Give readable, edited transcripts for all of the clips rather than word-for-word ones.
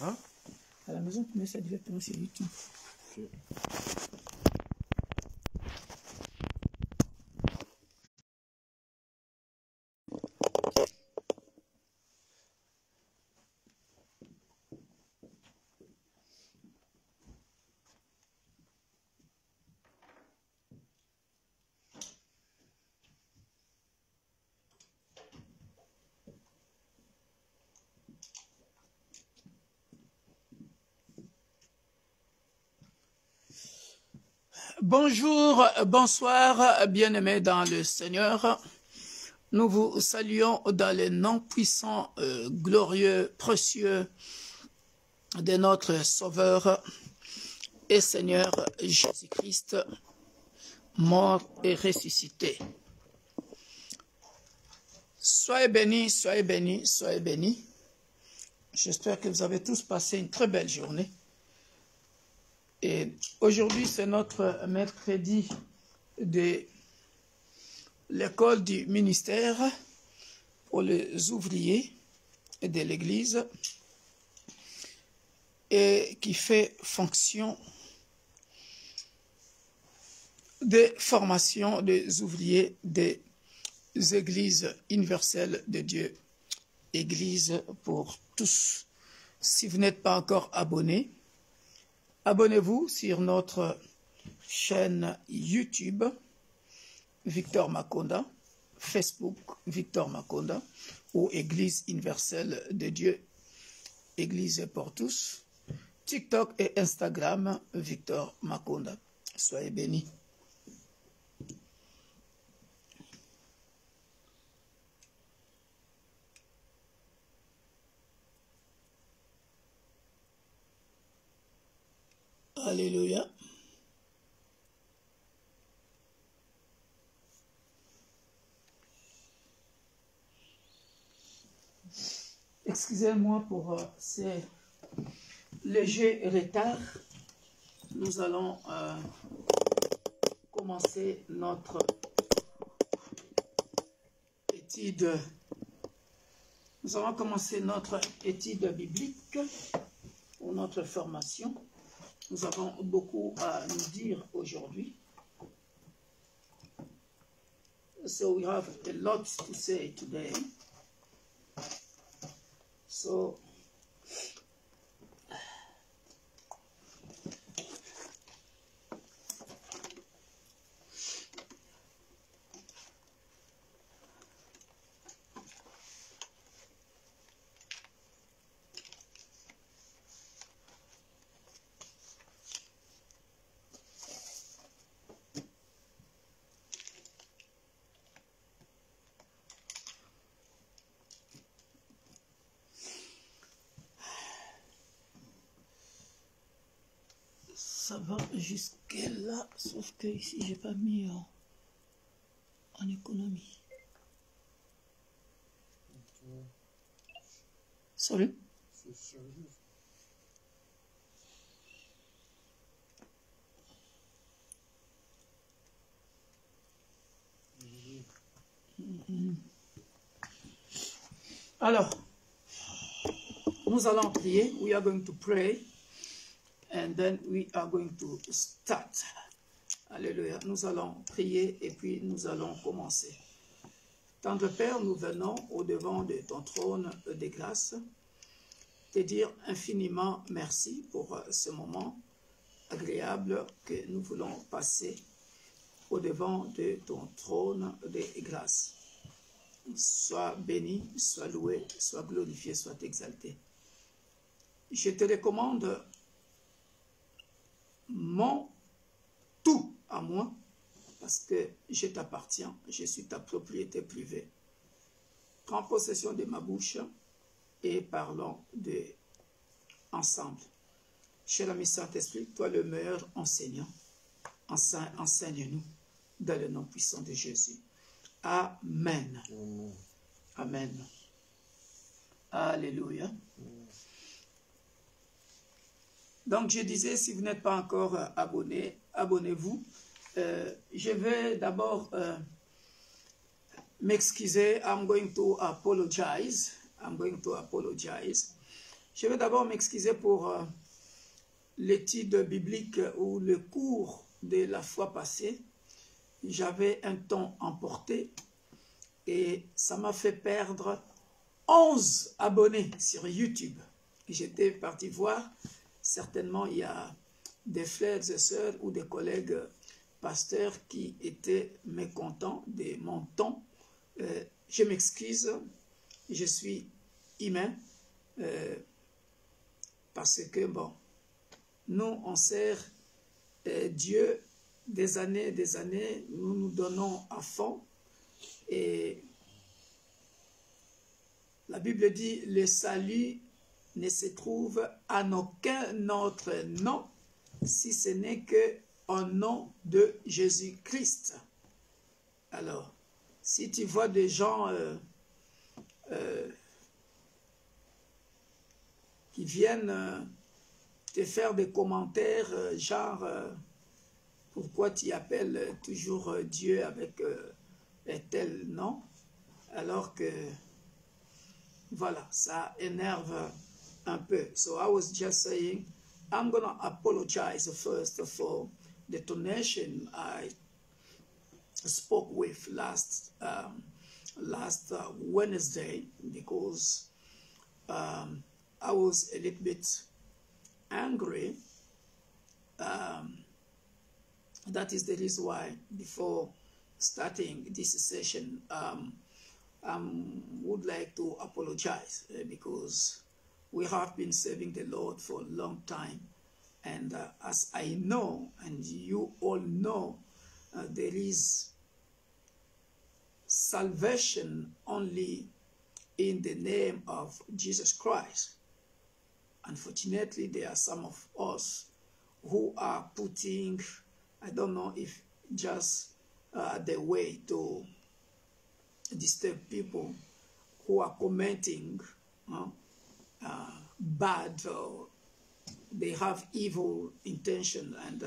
Hein? À la maison, tu mets ça directement sur YouTube. Ok. Bonjour, bonsoir, bien-aimés dans le Seigneur. Nous vous saluons dans le nom puissant, glorieux, précieux de notre Sauveur et Seigneur Jésus-Christ, mort et ressuscité. Soyez bénis, soyez bénis, soyez bénis. J'espère que vous avez tous passé une très belle journée. Et aujourd'hui, c'est notre mercredi de l'école du ministère pour les ouvriers de l'Église et qui fait fonction de formation des ouvriers des Églises universelles de Dieu, Église pour tous. Si vous n'êtes pas encore abonné, abonnez-vous sur notre chaîne YouTube, Victor Makonda, Facebook, Victor Makonda, ou Église universelle de Dieu, Église pour tous, TikTok et Instagram, Victor Makonda. Soyez bénis. Alléluia. Excusez-moi pour ces légers retards. Nous allons commencer notre étude. Nous allons commencer notre étude biblique pour notre formation. Nous avons beaucoup à nous dire aujourd'hui. So we have a lot to say today. So ça va jusque là, sauf que ici j'ai pas mis en économie. Sorry? C'est sérieux. Alors, nous allons prier. We are going to pray. And then we are going to start. Alléluia. Nous allons prier et puis nous allons commencer. Tendre Père, nous venons au-devant de ton trône de grâce, te dire infiniment merci pour ce moment agréable que nous voulons passer au-devant de ton trône de grâce. Sois béni, sois loué, sois glorifié, sois exalté. Je te recommande mon tout à moi, parce que je t'appartiens, je suis ta propriété privée. Prends possession de ma bouche et parlons ensemble. Cher ami Saint-Esprit, toi le meilleur enseignant, enseigne-nous dans le nom puissant de Jésus. Amen. Amen. Amen. Alléluia. Donc, je disais, si vous n'êtes pas encore abonné, abonnez-vous. Je vais d'abord m'excuser. I'm going to apologize. Je vais d'abord m'excuser pour l'étude biblique ou le cours de la fois passée. J'avais un temps emporté et ça m'a fait perdre 11 abonnés sur YouTube. J'étais parti voir, certainement il y a des frères et sœurs ou des collègues pasteurs qui étaient mécontents de mon temps. Je m'excuse, je suis humain, parce que, bon, nous, on sert Dieu des années, nous nous donnons à fond, et la Bible dit, le salut ne se trouve en aucun autre nom, si ce n'est qu'au nom de Jésus-Christ. Alors, si tu vois des gens qui viennent te faire des commentaires genre pourquoi tu appelles toujours Dieu avec tel nom, alors que voilà, ça énerve un peu. So I was just saying, I'm gonna apologize first for the donation I spoke with last Wednesday, because I was a little bit angry. That is the reason why before starting this session, would like to apologize because we have been serving the Lord for a long time, and as I know and you all know, there is salvation only in the name of Jesus Christ. Unfortunately, there are some of us who are putting, I don't know if just the way to disturb people, who are commenting bad, or they have evil intention, and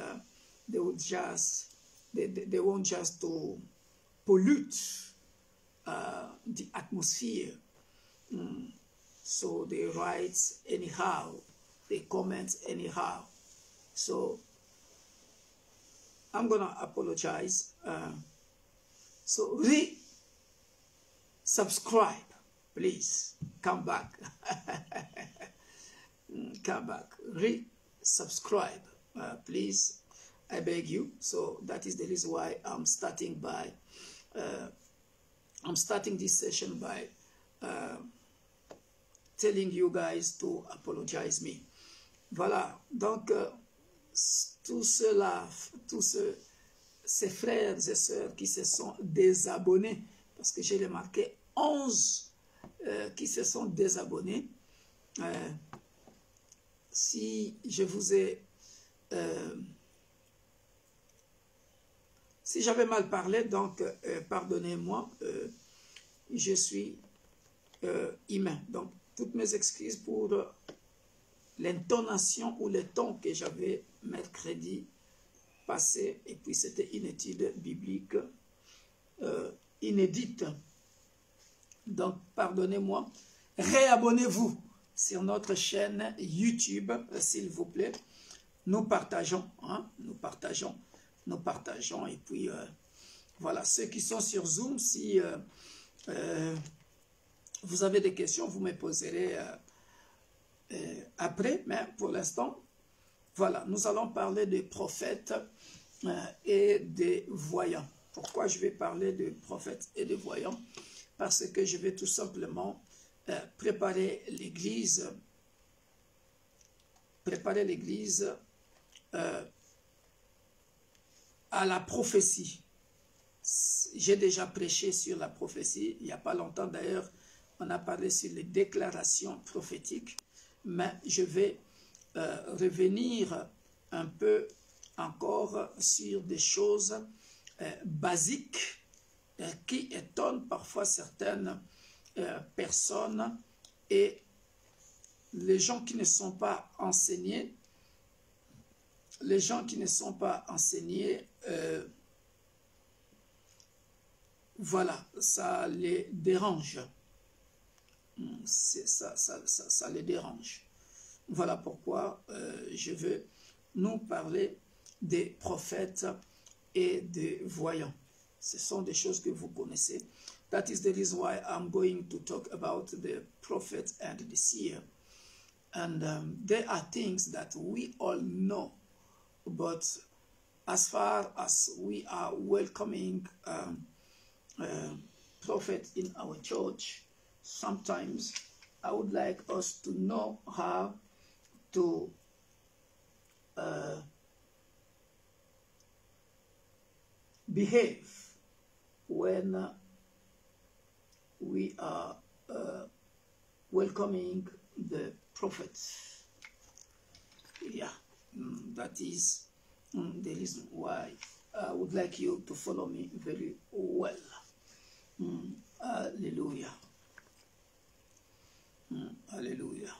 they will just, they want just to pollute the atmosphere. So they write anyhow, they comment anyhow. So I'm gonna apologize. So subscribe, please. Come back. Come back. Subscribe, please. I beg you. So that is the reason why I'm starting by. I'm starting this session by telling you guys to apologize me. Voilà. Donc tous ceux-là, ces frères et sœurs qui se sont désabonnés, parce que j'ai remarqué 11 qui se sont désabonnés. Si je vous ai... si j'avais mal parlé, donc pardonnez-moi, je suis humain. Donc, toutes mes excuses pour l'intonation ou le ton que j'avais mercredi passé, et puis c'était une étude biblique inédite. Donc, pardonnez-moi. Réabonnez-vous sur notre chaîne YouTube, s'il vous plaît. Nous partageons, hein, nous partageons, et puis voilà, ceux qui sont sur Zoom, si vous avez des questions, vous me poserez après, mais pour l'instant, voilà, nous allons parler des prophètes et des voyants. Pourquoi je vais parler de prophètes et de voyants? Parce que je vais tout simplement préparer l'Église à la prophétie. J'ai déjà prêché sur la prophétie, il n'y a pas longtemps d'ailleurs, on a parlé sur les déclarations prophétiques, mais je vais revenir un peu encore sur des choses basiques qui étonnent parfois certaines personnes, et les gens qui ne sont pas enseignés, voilà, ça les dérange. Ça les dérange. Voilà pourquoi je veux nous parler des prophètes et des voyants. Ce sont des choses que vous connaissez. That is the reason why I'm going to talk about the prophet and the seer. And there are things that we all know, but as far as we are welcoming prophet in our church, sometimes I would like us to know how to behave when we are welcoming the prophets. Yeah, that is the reason why I would like you to follow me very well. Hallelujah. Hallelujah.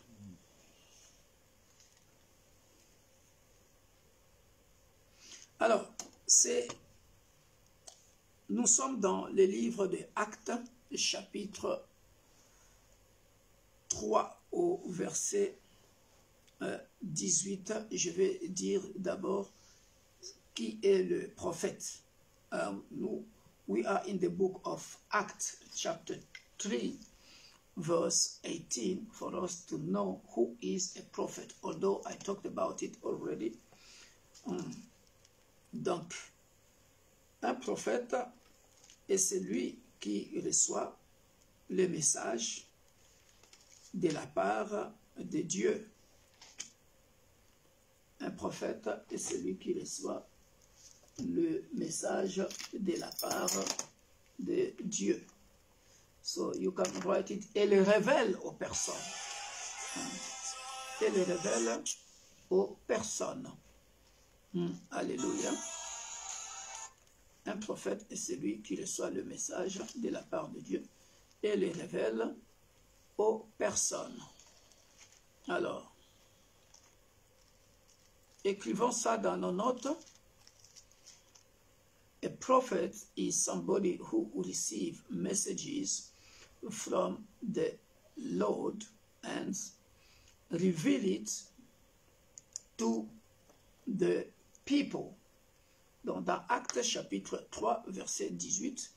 Alors, nous sommes dans le livre des Actes, chapitre 3 au verset 18. Je vais dire d'abord qui est le prophète. We are in the book of Acts, chapter 3, verse 18, for us to know who is a prophet, although I talked about it already. Donc, un prophète est celui qui reçoit le message de la part de Dieu. Un prophète est celui qui reçoit le message de la part de Dieu. So you can write it. Et le révèle aux personnes. Et le révèle aux personnes. Alléluia. Un prophète est celui qui reçoit le message de la part de Dieu et le révèle aux personnes. Alors, écrivons ça dans nos notes. A prophet is somebody who receives messages from the Lord and reveal it to the people. Donc, dans Actes chapitre 3, verset 18,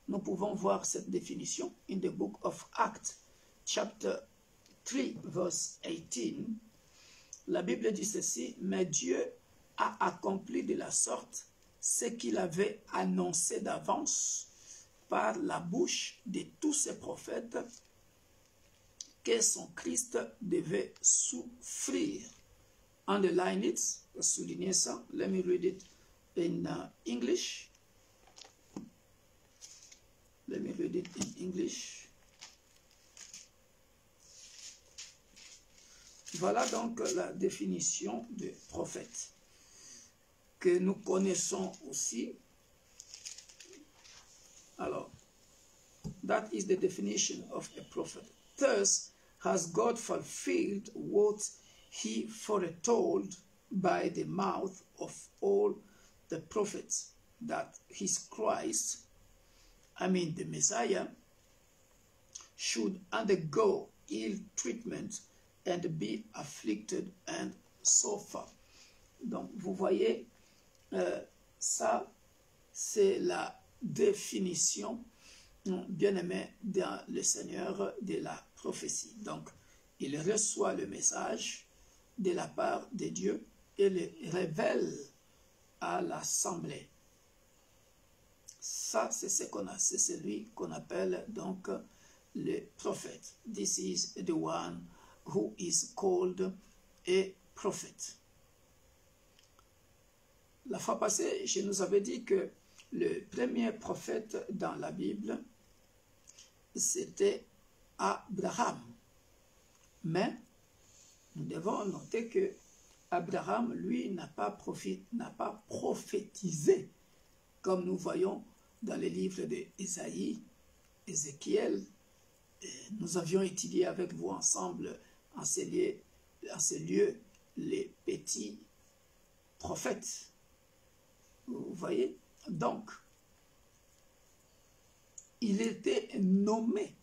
nous pouvons voir cette définition. In the book of Acts, chapter 3, verse 18, la Bible dit ceci: mais Dieu a accompli de la sorte ce qu'il avait annoncé d'avance par la bouche de tous ses prophètes, que son Christ devait souffrir. Underline it, soulignez ça. Let me read it in English. Let me read it in English. Voilà donc la définition de prophète que nous connaissons aussi. Alors, that is the definition of a prophet. Thus has God fulfilled what he foretold by the mouth of all the prophets, that his Christ, the Messiah, should undergo ill treatment and be afflicted and suffer. Donc, vous voyez, ça, c'est la définition, bien-aimé, dans le Seigneur de la prophétie. Donc, il reçoit le message de la part de Dieu et le révèle à l'assemblée. Ça, c'est ce qu'on a, c'est celui qu'on appelle donc le prophète. This is the one who is called a prophet. La fois passée, je nous avais dit que le premier prophète dans la Bible, c'était Abraham. Mais nous devons noter que Abraham, lui, n'a pas prophétisé, comme nous voyons dans les livres d'Ésaïe, Ézéchiel. Nous avions étudié avec vous ensemble en ces lieux les petits prophètes. Vous voyez? Donc, il était nommé.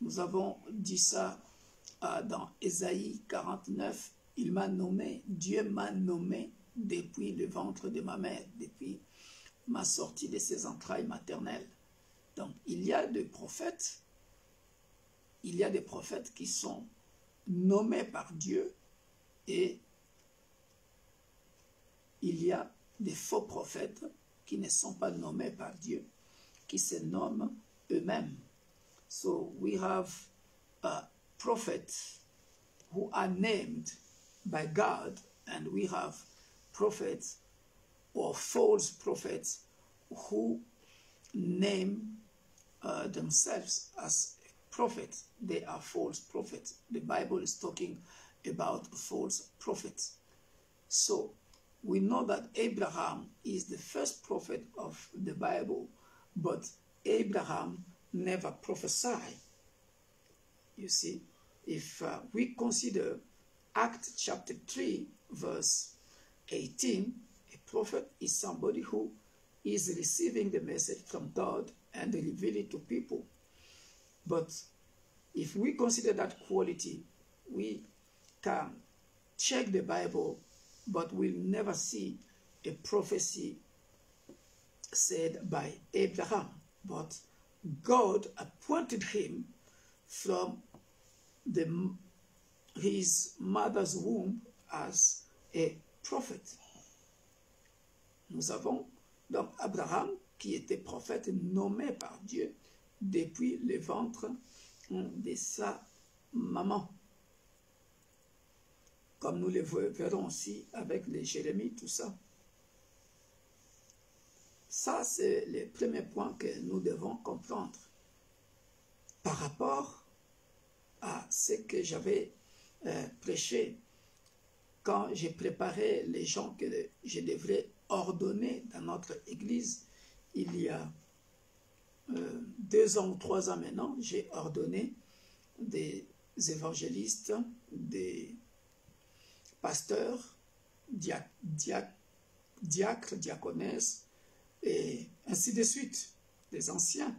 Nous avons dit ça dans Ésaïe 49, il m'a nommé, Dieu m'a nommé depuis le ventre de ma mère, depuis ma sortie de ses entrailles maternelles. Donc, il y a des prophètes qui sont nommés par Dieu et il y a des faux prophètes qui ne sont pas nommés par Dieu, qui se nomment eux-mêmes. So we have prophets who are named by God, and we have prophets or false prophets who name themselves as prophets. They are false prophets. The Bible is talking about false prophets. So we know that Abraham is the first prophet of the Bible, but Abraham never prophesied. You see, if we consider Acts chapter 3, verse 18, a prophet is somebody who is receiving the message from God and reveal it to people. But if we consider that quality, we can check the Bible, but we'll never see a prophecy said by Abraham. But God appointed him from his mother's womb as a prophet. Nous avons donc Abraham qui était prophète nommé par Dieu depuis le ventre de sa maman. Comme nous le verrons aussi avec les Jérémie, tout ça. Ça, c'est le premier point que nous devons comprendre par rapport à ce que j'avais prêché quand j'ai préparé les gens que je devrais ordonner dans notre église. Il y a 2 ans ou 3 ans maintenant, j'ai ordonné des évangélistes, des pasteurs, diacres, diaconesses, et ainsi de suite, des anciens.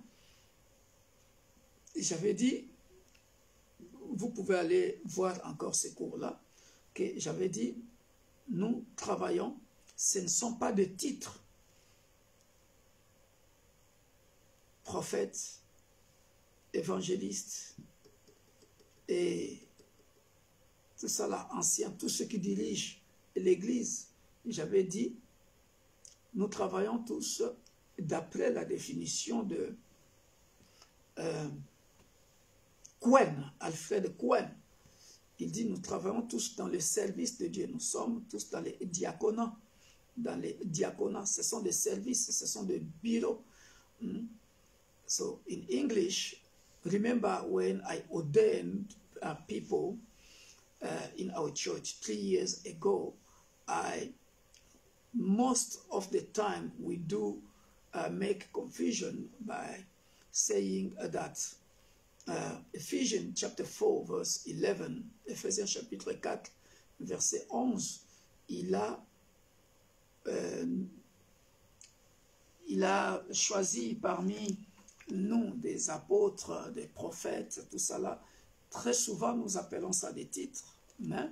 Et j'avais dit, vous pouvez aller voir encore ces cours-là, que j'avais dit, nous travaillons, ce ne sont pas des titres. Prophètes, évangélistes, et tout ça là, anciens, tous ceux qui dirigent l'église. J'avais dit, nous travaillons tous d'après la définition de Cohen, Alfred Cohen. Il dit, nous travaillons tous dans le service de Dieu. Nous sommes tous dans les diaconats. Dans les diaconats, ce sont des services, ce sont des bureaux. So, in English, remember when I ordained people in our church 3 years ago, most of the time we do make confusion by saying that Ephesians chapter 4 verse 11, Ephésiens chapitre 4 verset 11, il a choisi parmi nous des apôtres, des prophètes, tout ça là. Très souvent nous appelons ça des titres, mais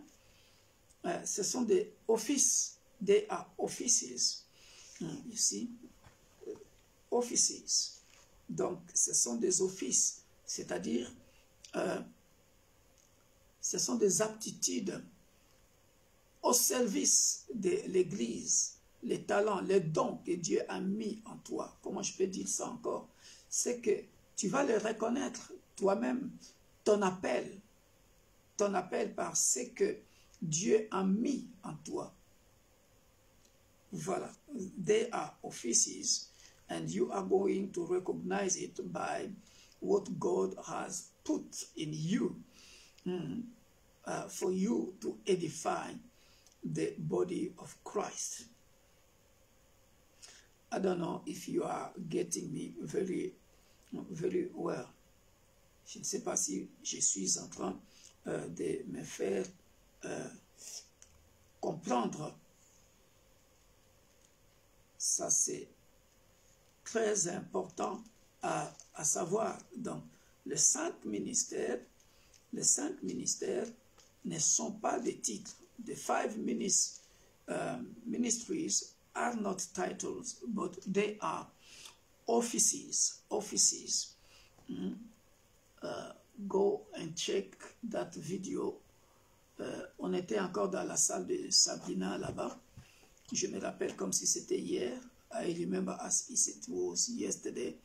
ce sont des offices. They are offices. You see? Offices. Donc, ce sont des offices, c'est-à-dire, ce sont des aptitudes au service de l'Église, les talents, les dons que Dieu a mis en toi. Comment je peux dire ça encore? C'est que tu vas les reconnaître toi-même, ton appel par ce que Dieu a mis en toi. Voilà, they are offices, and you are going to recognize it by what God has put in you for you to edify the body of Christ. I don't know if you are getting me very, very well. Je ne sais pas si je suis en train de me faire comprendre. Ça, c'est très important à savoir. Donc, le saint ministère les 5 ministères ne sont pas des titres. The 5 ministries are not titles, but they are offices. Offices. Go and check that video. On était encore dans la salle de Sabrina là-bas. Je me rappelle comme si c'était hier. I remember as if it was yesterday.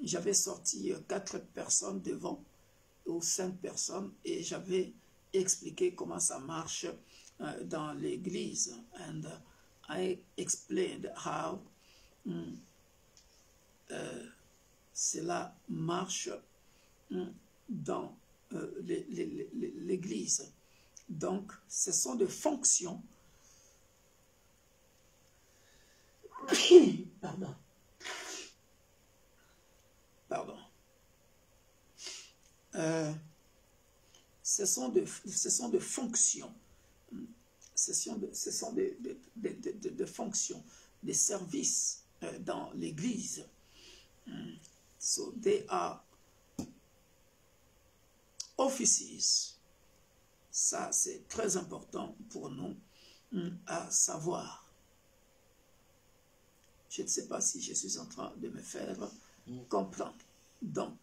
J'avais sorti 4 personnes devant, ou 5 personnes, et j'avais expliqué comment ça marche dans l'église. And I explained how cela marche dans l'église. Donc, ce sont des fonctions. Pardon. Pardon. Ce sont des fonctions. Ce sont des fonctions, des services dans l'église. So they are offices. Ça, c'est très important pour nous à savoir. Je ne sais pas si je suis en train de me faire comprendre. Donc,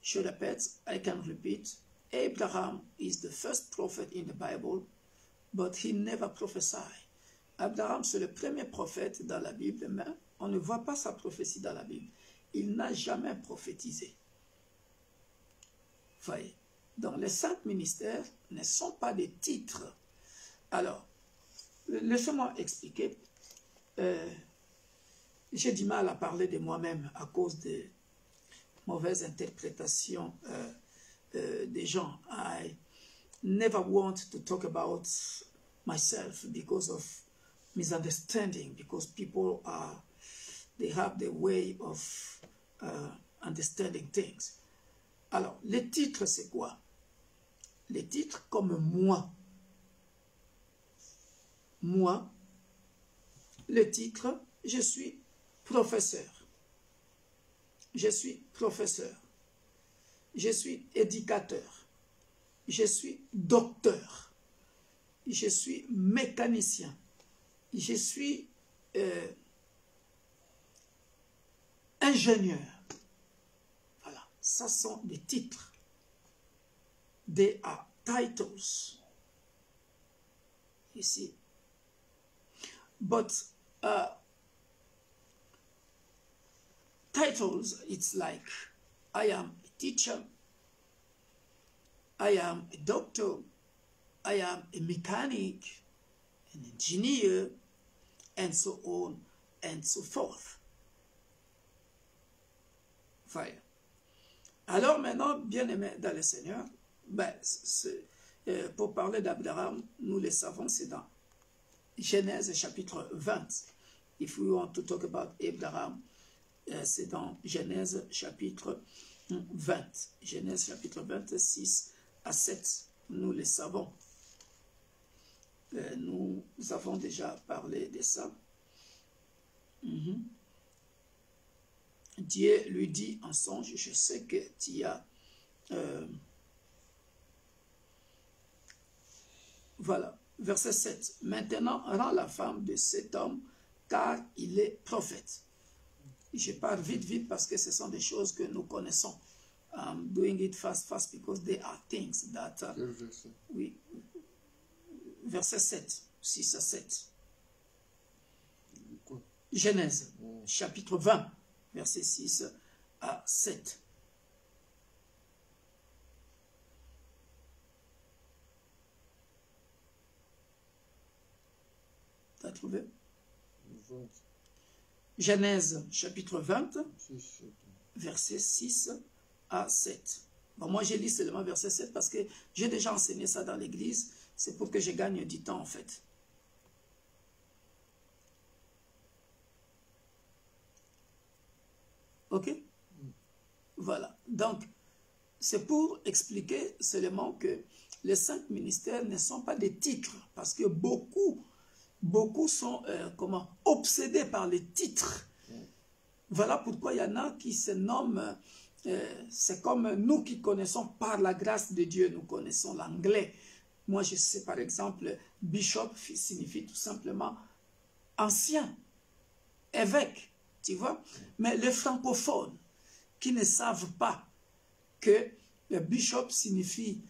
je répète, I can repeat, Abraham is the first prophet in the Bible, but he never prophesied. Abraham, c'est le premier prophète dans la Bible, mais on ne voit pas sa prophétie dans la Bible. Il n'a jamais prophétisé. Voyez. Donc, les 5 ministères ne sont pas des titres. Alors, laissez-moi expliquer. J'ai du mal à parler de moi-même à cause de mauvaises interprétations des gens. I never want to talk about myself because of misunderstanding, because people they have the way of understanding things. Alors, les titres, c'est quoi? Les titres comme moi. Moi, le titre, je suis professeur. Je suis professeur. Je suis éducateur. Je suis docteur. Je suis mécanicien. Je suis ingénieur. Voilà, ça sont des titres. They are titles. Ici. But titles, it's like I am a teacher, I am a doctor, I am a mechanic, an engineer, and so on and so forth. Voilà. Alors maintenant, bien-aimés dans le Seigneur, ben, pour parler d'Abraham, nous le savons, c'est dans Genèse chapitre 20. If we want to talk about Abraham, c'est dans Genèse chapitre 20. Genèse chapitre 26 à 7. Nous le savons. Nous avons déjà parlé de ça. Dieu lui dit en songe, je sais que tu as... voilà, verset 7. Maintenant, rends la femme de cet homme, car il est prophète. Je parle vite parce que ce sont des choses que nous connaissons. I'm doing it fast because there are things that... oui, verset 7, 6 à 7. Genèse, chapitre 20, verset 6 à 7. T'as trouvé? Genèse, chapitre 20, verset 6 à 7. Bon, moi, j'ai lu seulement verset 7 parce que j'ai déjà enseigné ça dans l'église. C'est pour que je gagne du temps, en fait. OK? Voilà. Donc, c'est pour expliquer seulement que les 5 ministères ne sont pas des titres. Parce que beaucoup sont obsédés par les titres. Voilà pourquoi il y en a qui se nomment c'est comme nous qui connaissons par la grâce de Dieu, nous connaissons l'anglais. Moi, je sais par exemple, bishop signifie tout simplement ancien, évêque, tu vois. Mais les francophones qui ne savent pas que le bishop signifie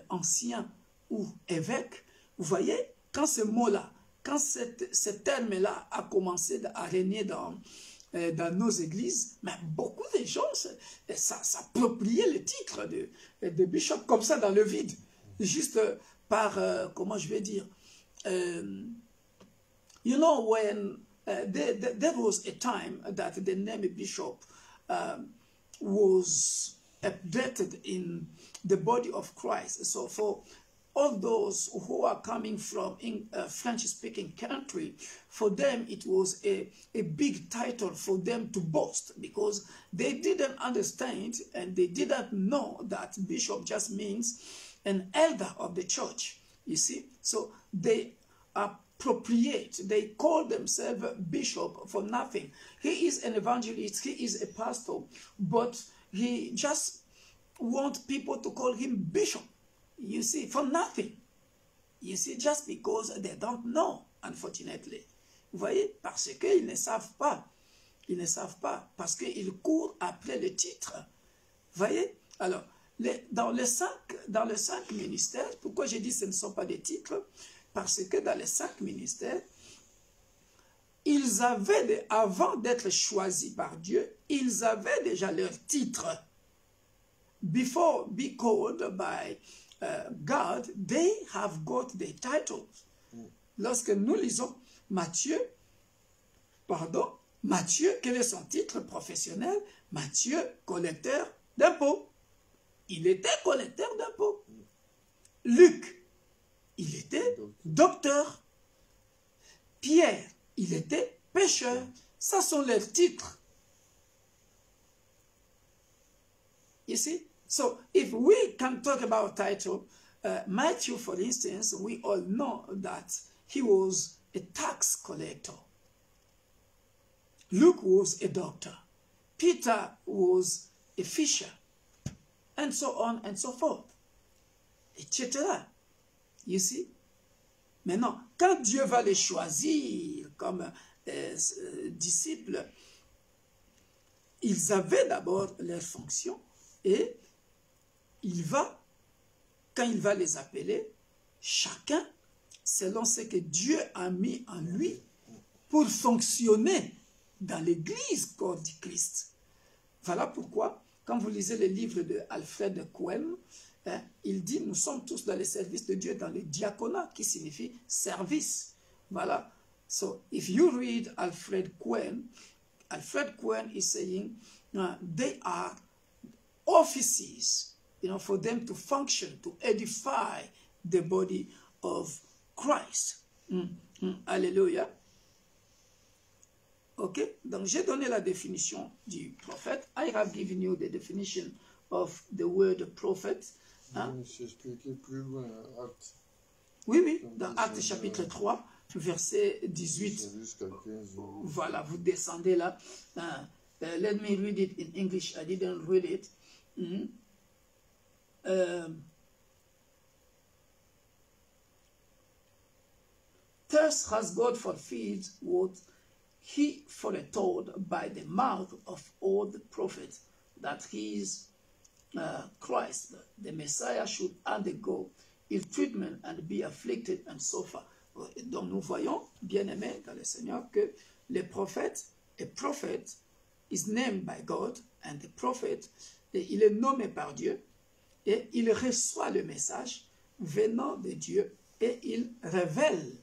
ancien ou évêque, vous voyez, quand ce mot-là, quand ce terme-là a commencé à régner dans nos églises, mais beaucoup de gens s'appropriaient le titre de bishop comme ça dans le vide, juste par, comment je vais dire, you know, when there was a time that the name bishop was updated in the body of Christ. So for all those who are coming from French-speaking country, for them it was a big title for them to boast because they didn't understand and they didn't know that bishop just means an elder of the church, you see. So they appropriate, they call themselves bishop for nothing. He is an evangelist, he is a pastor, but he just wants people to call him bishop. You see, for nothing. You see, just because they don't know, unfortunately. Vous voyez, parce qu'ils ne savent pas. Ils ne savent pas, parce qu'ils courent après le titre. Vous voyez? Alors, dans les cinq ministères, pourquoi j'ai dit que ce ne sont pas des titres? Parce que dans les 5 ministères, ils avaient, avant d'être choisis par Dieu, ils avaient déjà leur titre. Before being called by God, they have got their titles. Lorsque nous lisons Matthieu, quel est son titre professionnel? Matthieu, collecteur d'impôts. Il était collecteur d'impôts. Luc, il était docteur. Pierre, il était pêcheur. Ça sont leurs titres. You see? So, if we can talk about title, Matthew, for instance, we all know that he was a tax collector. Luke was a doctor. Peter was a fisher. And so on and so forth. Etc. You see? Maintenant, quand Dieu va les choisir comme disciples, ils avaient d'abord leur fonction et quand il va les appeler, chacun selon ce que Dieu a mis en lui pour fonctionner dans l'église corps du Christ. Voilà pourquoi, quand vous lisez le livre de Alfred Cohen, il dit, nous sommes tous dans le service de Dieu, dans le diaconat, qui signifie service. Voilà. So, if you read Alfred Cohen is saying, they are offices, you know, for them to function, to edify the body of Christ. Alléluia. Ok, donc j'ai donné la définition du prophète. I have given you the definition of the word prophet. Hein? Je expliqué plus loin, Actes. Oui, dans Actes chapitre 3, verset 18. Voilà, vous descendez là. Let me read it in English. I didn't read it. Thus has God fulfilled what he foretold by the mouth of all the prophets, that his Christ, the Messiah, should undergo ill treatment and be afflicted and suffer. Donc nous voyons, bien-aimés dans le Seigneur, que le prophète, a prophet is named by God, and the prophet, il est nommé par Dieu, et il reçoit le message venant de Dieu, et il révèle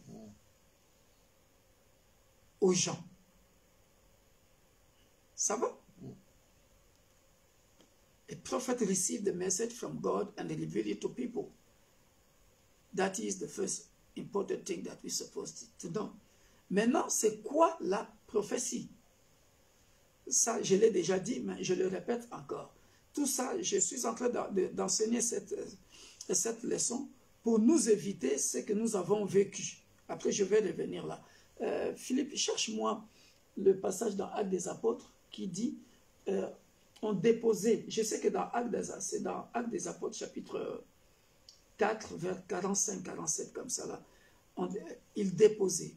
aux gens. Ça va? A prophet received the message from God and revealed it to people. That is the first important thing that we're supposed to know. Maintenant, c'est quoi la prophétie? Ça, je l'ai déjà dit, mais je le répète encore. Tout ça, je suis en train d'enseigner cette leçon pour nous éviter ce que nous avons vécu. Après, je vais revenir là. Philippe, cherche-moi le passage dans Actes des Apôtres qui dit ont déposé, je sais que c'est dans Actes des Apôtres, chapitre 4, vers 45-47, comme ça là, ils déposaient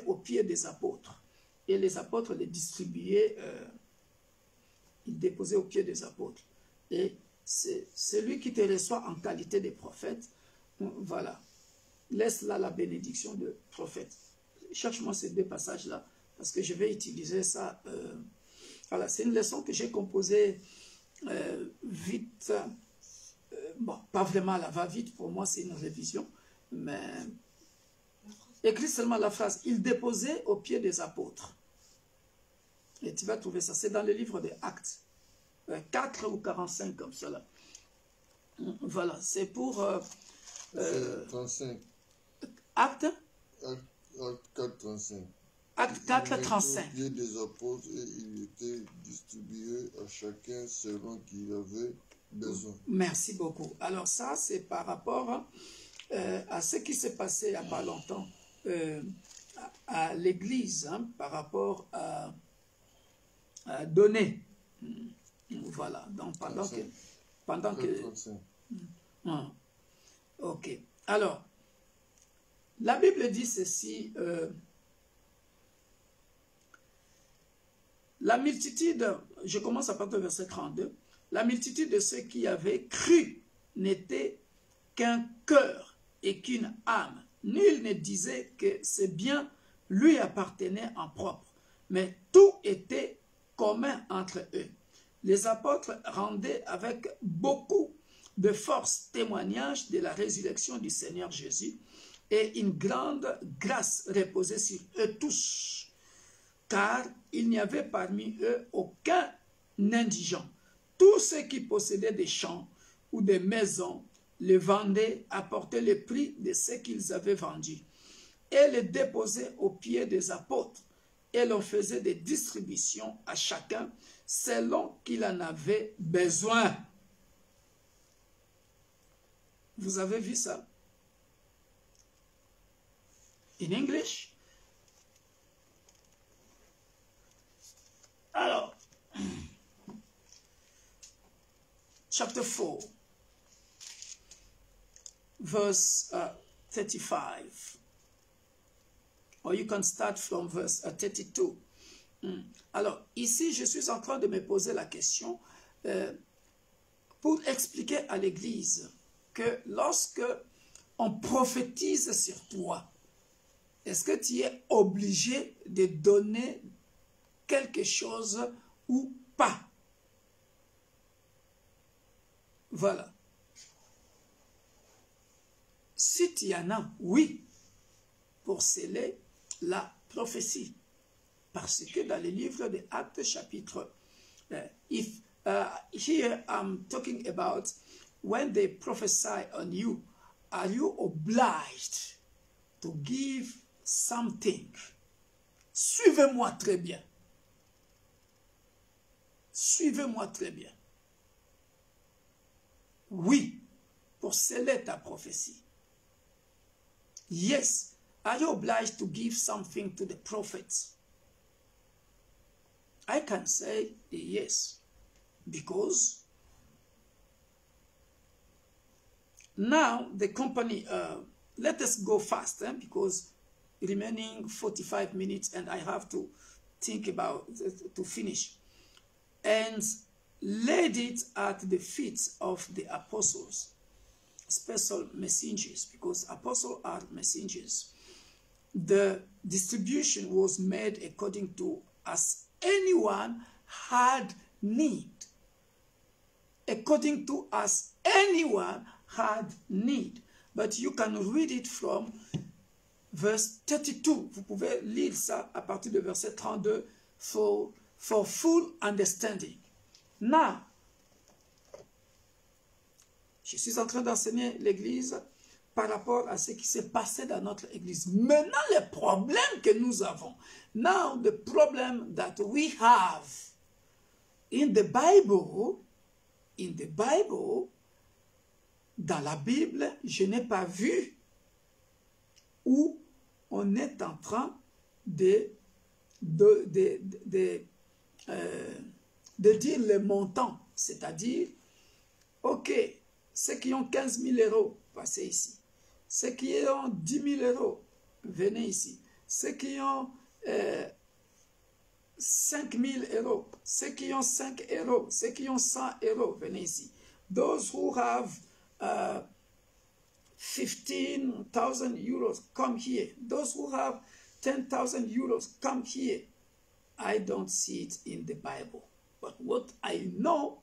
aux pieds des apôtres. Et les apôtres les distribuaient, ils déposaient aux pieds des apôtres. Et c'est celui qui te reçoit en qualité de prophète, voilà, laisse là la bénédiction de prophète. Cherche-moi ces deux passages-là, parce que je vais utiliser ça. Voilà, c'est une leçon que j'ai composée vite, bon, pas vraiment à la va-vite, pour moi c'est une révision, mais écris seulement la phrase, il déposait aux pieds des apôtres. Et tu vas trouver ça, c'est dans le livre des Actes, 4 ou 45 comme cela. Voilà, c'est pour... 35. Acte Acte 4, 35. Acte 4, 35. Il mettait aux pieds des apôtres et il était distribué à chacun selon qu'il avait besoin. Merci beaucoup. Alors ça, c'est par rapport à ce qui s'est passé il n'y a pas longtemps à l'église, hein, par rapport à donner. Voilà, donc pendant que ok. Alors, la Bible dit ceci, la multitude, je commence à partir du verset 32, la multitude de ceux qui avaient cru n'était qu'un cœur et qu'une âme. Nul ne disait que ces biens lui appartenaient en propre, mais tout était commun entre eux. Les apôtres rendaient avec beaucoup de force témoignage de la résurrection du Seigneur Jésus, et une grande grâce reposait sur eux tous, car il n'y avait parmi eux aucun indigent. Tous ceux qui possédaient des champs ou des maisons les vendaient, apportaient le prix de ce qu'ils avaient vendu, et les déposaient aux pieds des apôtres, et l'on faisait des distributions à chacun selon qu'il en avait besoin. Vous avez vu ça? In English? Alors, chapter 4, verse 35. Or you can start from verse 32. Alors, ici, je suis en train de me poser la question pour expliquer à l'Église que lorsque on prophétise sur toi, est-ce que tu es obligé de donner quelque chose ou pas? Voilà. Si tu en as, oui, pour sceller la prophétie. Parce que dans le livre des Actes, chapitre, here I'm talking about when they prophesy on you, are you obliged to give something? Suivez-moi très bien. Suivez-moi très bien. Oui, pour sceller ta prophétie. Yes, are you obliged to give something to the prophets? I can say yes, because now the company, let us go fast, because remaining 45 minutes and I have to think about, to finish. And laid it at the feet of the apostles, special messengers, because apostles are messengers. The distribution was made according to as anyone had need. According to as anyone had need. But you can read it from verse 32. Vous pouvez lire ça à partir de verset 32 for full understanding. Now, je suis en train d'enseigner l'Église par rapport à ce qui s'est passé dans notre Église. Maintenant, les problèmes que nous avons. Now, the problem that we have in the Bible, dans la Bible, je n'ai pas vu où on est en de dire les montants, c'est-à-dire, ok, ceux qui ont 15 000 euros, passez ici. Ceux qui ont 10 000 euros, venez ici. Ceux qui ont 5 000 euros, ceux qui ont 5 euros, ceux qui ont 100 euros, venez ici. Those who have 15,000 euros, come here. Those who have 10,000 euros, come here. I don't see it in the Bible. But what I know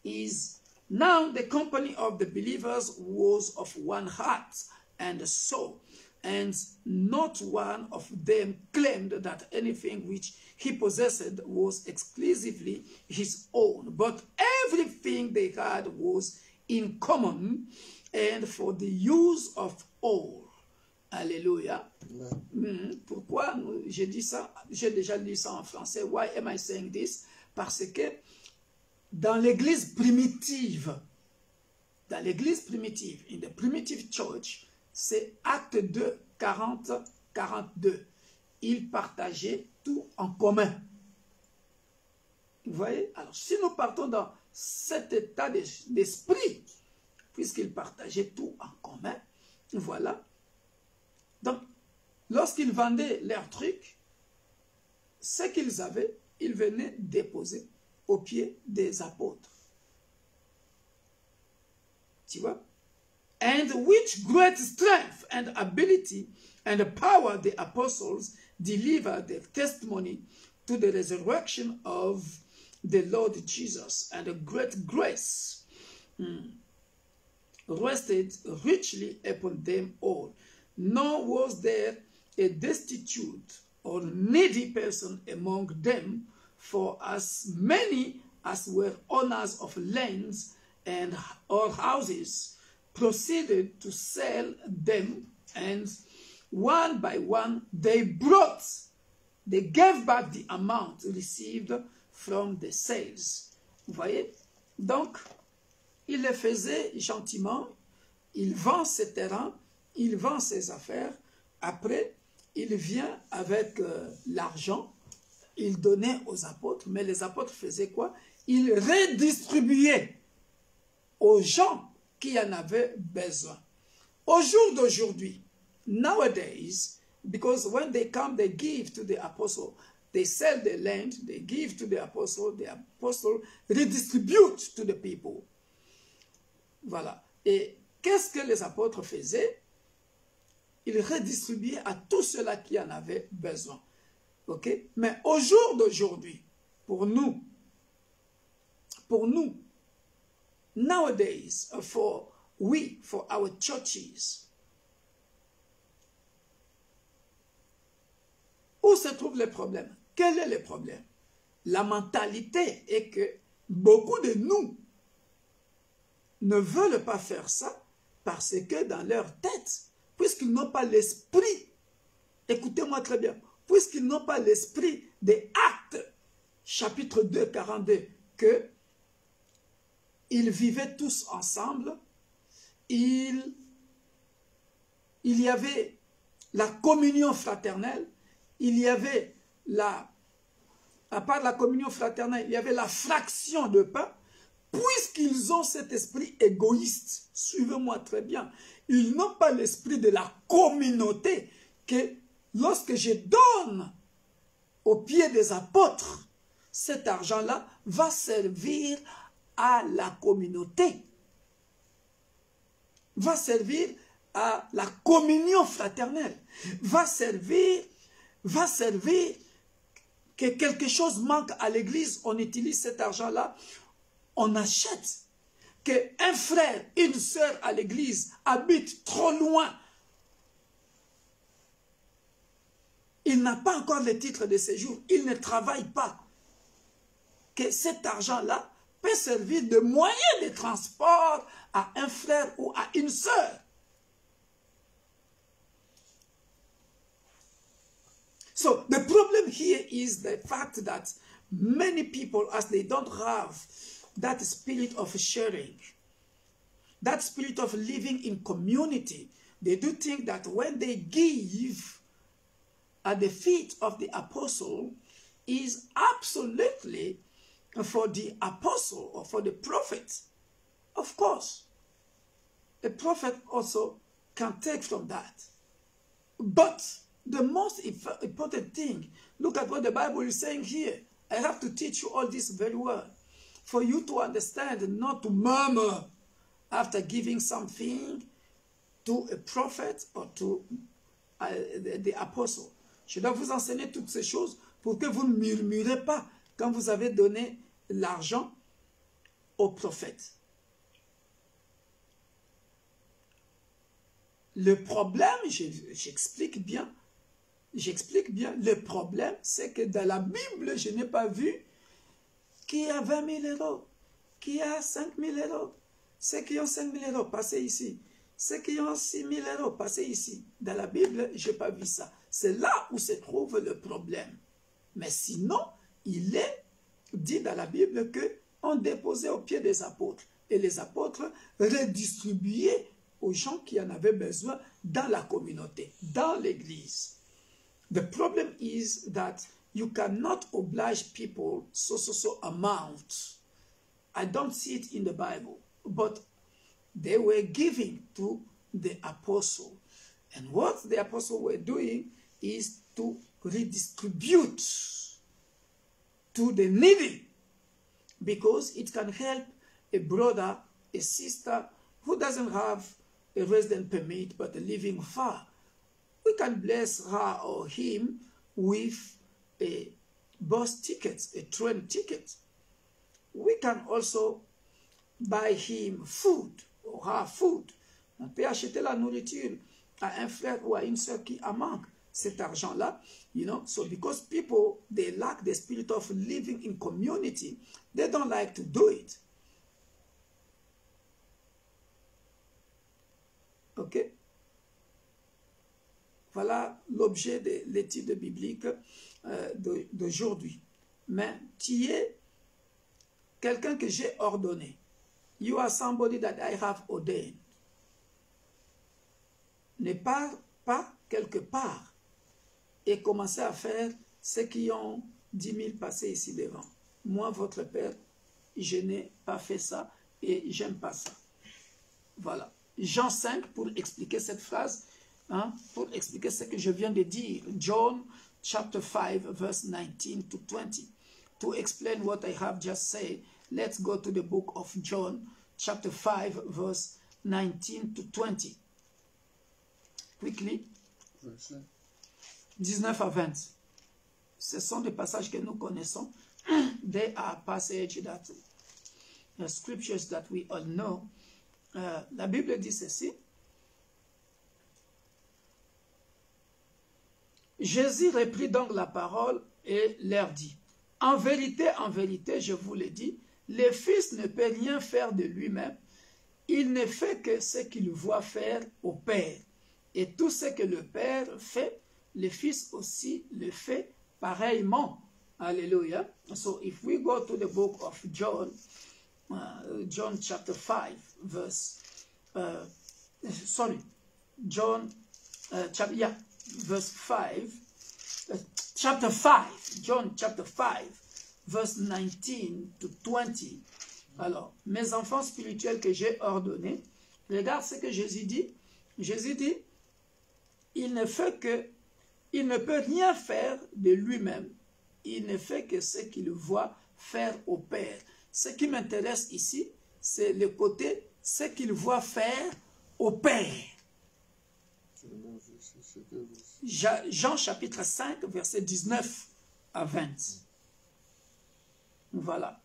is now the company of the believers was of one heart and soul, and not one of them claimed that anything which he possessed was exclusively his own, but everything they had was in common and for the use of all. Alléluia. Pourquoi j'ai dit ça? J'ai déjà lu ça en français. Why am I saying this? Parce que dans l'église primitive, in the primitive church, c'est Acte 2, 40, 42. Ils partageaient tout en commun. Vous voyez? Alors, si nous partons dans cet état d'esprit, puisqu'ils partageaient tout en commun, voilà. Donc, lorsqu'ils vendaient leurs trucs, ce qu'ils avaient, ils venaient déposer aux pieds des apôtres. Tu vois? And with great strength and ability and power the apostles delivered their testimony to the resurrection of the Lord Jesus, and a great grace rested richly upon them all. Nor was there a destitute or needy person among them, for as many as were owners of lands and or houses proceeded to sell them, and one by one they gave back the amount received from the sales. Vous voyez? Donc, il le faisait gentiment, il vend ses terrains, il vend ses affaires, après, il vient avec l'argent, il donnait aux apôtres, mais les apôtres faisaient quoi? Ils redistribuaient aux gens qui en avaient besoin. Au jour d'aujourd'hui, nowadays, because when they come, they give to the apostle, they sell the land, they give to the apostle redistribute to the people. Voilà. Et qu'est-ce que les apôtres faisaient? Ils redistribuaient à tous ceux-là qui en avaient besoin. Ok? Mais au jour d'aujourd'hui, pour nous, nowadays, for our churches, où se trouve le problème? Quel est le problème? La mentalité est que beaucoup de nous ne veulent pas faire ça parce que dans leur tête, puisqu'ils n'ont pas l'esprit, écoutez-moi très bien, puisqu'ils n'ont pas l'esprit des Actes, chapitre 2, 42, que ils vivaient tous ensemble, il y avait la communion fraternelle, il y avait à part la communion fraternelle, il y avait la fraction de pain, puisqu'ils ont cet esprit égoïste, suivez-moi très bien, ils n'ont pas l'esprit de la communauté, que lorsque je donne aux pieds des apôtres, cet argent-là va servir à la communauté, va servir à la communion fraternelle, va servir que quelque chose manque à l'église, on utilise cet argent-là, on achète. Qu'un frère, une sœur à l'église habite trop loin, il n'a pas encore le titre de séjour, il ne travaille pas, que cet argent-là peut servir de moyen de transport à un frère ou à une sœur. So the problem here is the fact that many people, as they don't have that spirit of sharing, that spirit of living in community, they do think that when they give at the feet of the apostle, is absolutely for the apostle or for the prophet. Of course, a prophet also can take from that. But the most important thing, look at what the Bible is saying here. I have to teach you all this very well. For you to understand and not to murmur after giving something to a prophet or to the apostle. Je dois vous enseigner toutes ces choses pour que vous ne murmurez pas quand vous avez donné l'argent au prophète. Le problème, j'explique bien, le problème, c'est que dans la Bible, je n'ai pas vu qui a 20 000 euros, qui a 5 000 euros. Ceux qui ont 5 000 euros, passez ici. Ceux qui ont 6 000 euros, passez ici. Dans la Bible, je n'ai pas vu ça. C'est là où se trouve le problème. Mais sinon, il est dit dans la Bible qu'on déposait aux pieds des apôtres. Et les apôtres redistribuaient aux gens qui en avaient besoin dans la communauté, dans l'église. The problem is that you cannot oblige people so amount. I don't see it in the Bible, but they were giving to the apostle. And what the apostle were doing is to redistribute to the needy, because it can help a brother, a sister who doesn't have a resident permit but living far. We can bless her or him with a bus ticket, a train ticket. We can also buy him food or her food. On peut acheter la nourriture à un frère ou à une sœur qui en manque. Cet argent-là, you know, so because people, they lack the spirit of living in community, they don't like to do it. Ok? Voilà l'objet de l'étude biblique d'aujourd'hui. Mais tu es quelqu'un que j'ai ordonné. You are somebody that I have ordained. Ne pars pas quelque part et commencez à faire ceux qui ont 10 000 passés ici devant. Moi, votre père, je n'ai pas fait ça et j'aime pas ça. Voilà. Jean 5, pour expliquer cette phrase, hein, pour expliquer ce que je viens de dire. John chapter 5, verse 19 to 20. To explain what I have just said, let's go to the book of John chapter 5, verse 19 to 20. Quickly. 19 à 20. Ce sont des passages que nous connaissons. They are passages that, scriptures that we all know. La Bible dit ceci. Jésus reprit donc la parole et leur dit, en vérité, je vous le dis, le Fils ne peut rien faire de lui-même. Il ne fait que ce qu'il voit faire au Père. Et tout ce que le Père fait, le Fils aussi le fait pareillement. Hallelujah. So if we go to the book of John, John chapter 5, verse, verse 5, chapter 5, John chapter 5, verse 19 to 20. Alors, mes enfants spirituels que j'ai ordonnés, regarde ce que Jésus dit. Jésus dit, il ne peut rien faire de lui-même. Il ne fait que ce qu'il voit faire au Père. Ce qui m'intéresse ici, c'est le côté, ce qu'il voit faire au Père. Jean chapitre 5, verset 19 à 20. Voilà.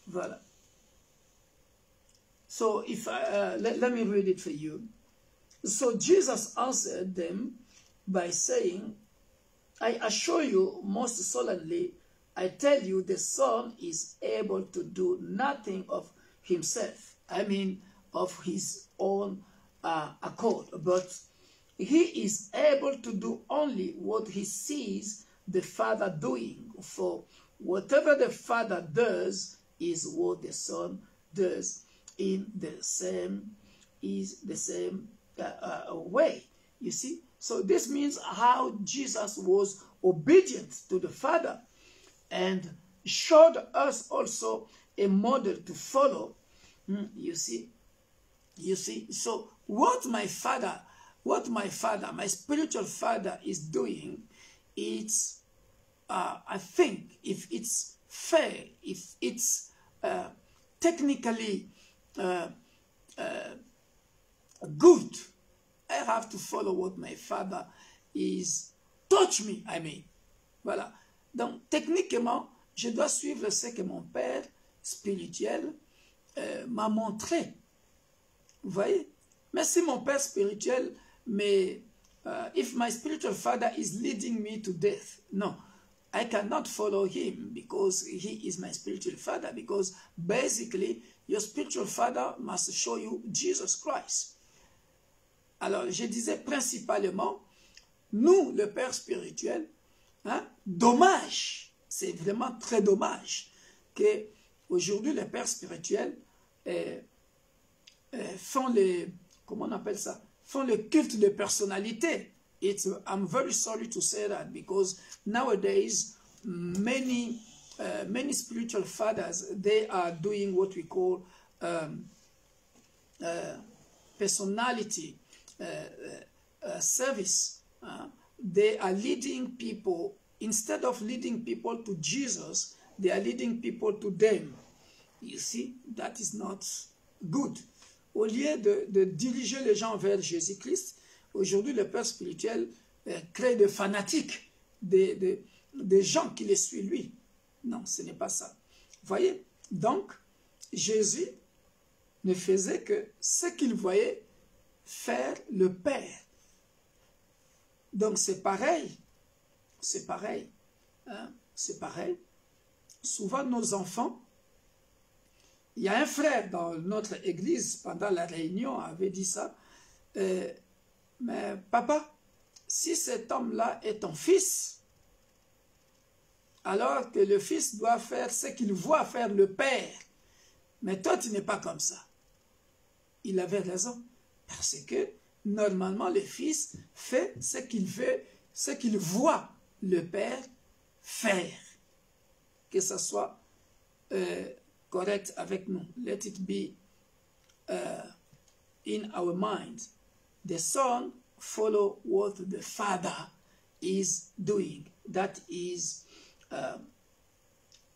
Voilà. So, if let me read it for you. So, Jesus answered them by saying, I assure you most solemnly, I tell you, the Son is able to do nothing of himself. I mean, of his own accord. But he is able to do only what he sees the Father doing. For whatever the Father does is what the Son does in the same way. You see? So this means how Jesus was obedient to the Father and showed us also a model to follow. You see, so what my father, my spiritual father is doing, it's, I think, if it's fair, if it's technically good, I have to follow what my father is, touch me, I mean. Voilà. Donc, techniquement, je dois suivre ce que mon père spirituel m'a montré. Vous voyez? Mais si mon père spirituel, if my spiritual father is leading me to death, no, I cannot follow him because he is my spiritual father, because basically your spiritual father must show you Jesus Christ. Alors, je disais principalement, nous, le père spirituel, hein, dommage, c'est vraiment très dommage que aujourd'hui les pères spirituels font les, comment on appelle ça, font le culte de personnalité. I'm very sorry to say that, because nowadays many spiritual fathers, they are doing what we call personality service. They are leading people, instead of leading people to Jesus, they are leading people to them. You see, that is not good. Au lieu de diriger les gens vers Jésus-Christ, aujourd'hui, le père spirituel crée des fanatiques, des gens qui les suivent lui. Non, ce n'est pas ça. Vous voyez? Donc, Jésus ne faisait que ce qu'il voyait faire le Père. Donc, c'est pareil. C'est pareil. Hein? C'est pareil. Souvent, nos enfants, il y a un frère dans notre église, pendant la réunion, avait dit ça. Mais papa, si cet homme-là est ton fils, alors que le fils doit faire ce qu'il voit faire le père, mais toi tu n'es pas comme ça. Il avait raison, parce que normalement le fils fait ce qu'il veut, ce qu'il voit le père faire. Que ce soit correct avec nous. Let it be in our mind. The son follow what the father is doing. That is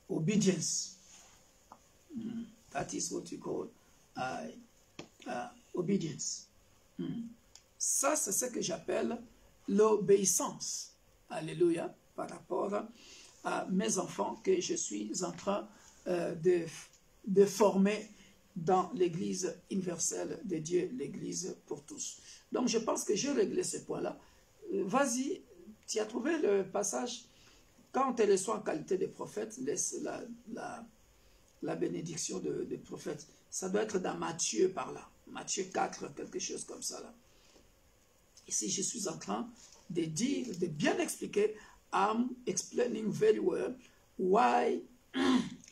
obedience. That is what we call obedience. Ça, c'est ce que j'appelle l'obéissance. Alléluia. Par rapport à mes enfants que je suis en train de former dans l'Église universelle de Dieu, l'Église pour tous. Donc, je pense que j'ai réglé ce point-là. Vas-y, tu as trouvé le passage. Quand on te reçoit en qualité de prophète, laisse la bénédiction de prophète. Ça doit être dans Matthieu par là. Matthieu 4, quelque chose comme ça là. Ici, je suis en train de dire, de bien expliquer. I'm explaining very well why.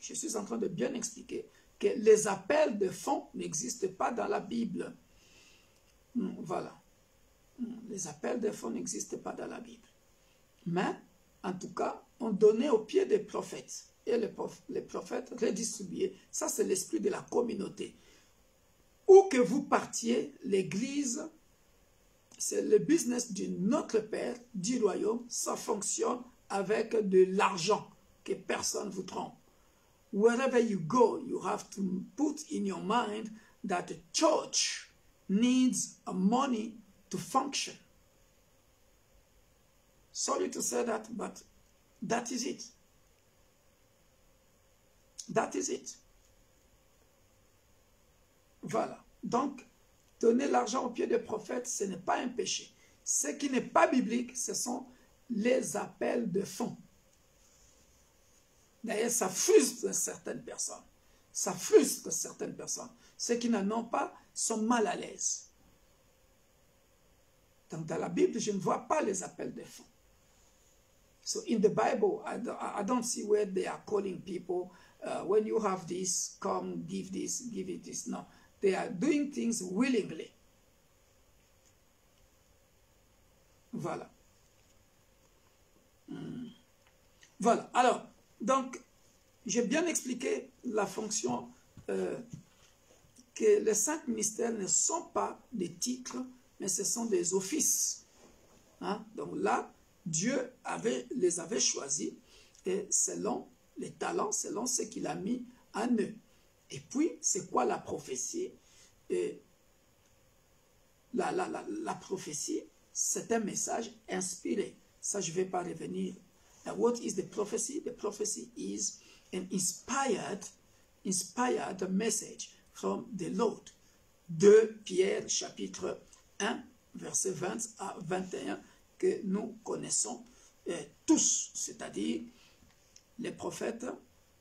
Je suis en train de bien expliquer que les appels de fonds n'existent pas dans la Bible. Voilà. Les appels de fonds n'existent pas dans la Bible. Mais, en tout cas, on donnait au pied des prophètes. Et les prophètes redistribuaient. Ça, c'est l'esprit de la communauté. Où que vous partiez, l'Église, c'est le business de notre Père, du royaume. Ça fonctionne avec de l'argent, que personne ne vous trompe. Wherever you go, you have to put in your mind that the church needs money to function. Sorry to say that, but that is it. That is it. Voilà. Donc, donner l'argent au pied des prophètes, ce n'est pas un péché. Ce qui n'est pas biblique, ce sont les appels de fonds. D'ailleurs, ça frustre certaines personnes. Ça frustre certaines personnes. Ceux qui n'en ont pas sont mal à l'aise. Donc, dans la Bible, je ne vois pas les appels de fonds. So, in the Bible, I don't see where they are calling people, when you have this, come, give it this. No. They are doing things willingly. Voilà. Voilà. Alors, donc, j'ai bien expliqué la fonction que les 5 mystères ne sont pas des titres, mais ce sont des offices. Hein? Donc là, Dieu les avait choisis et selon les talents, selon ce qu'il a mis en eux. Et puis, c'est quoi la prophétie? Et la prophétie, c'est un message inspiré. Ça, je ne vais pas revenir. And what is the prophecy? The prophecy is an inspired message from the Lord. 2 Pierre, chapitre 1, verset 20 à 21, que nous connaissons tous, c'est-à-dire les prophètes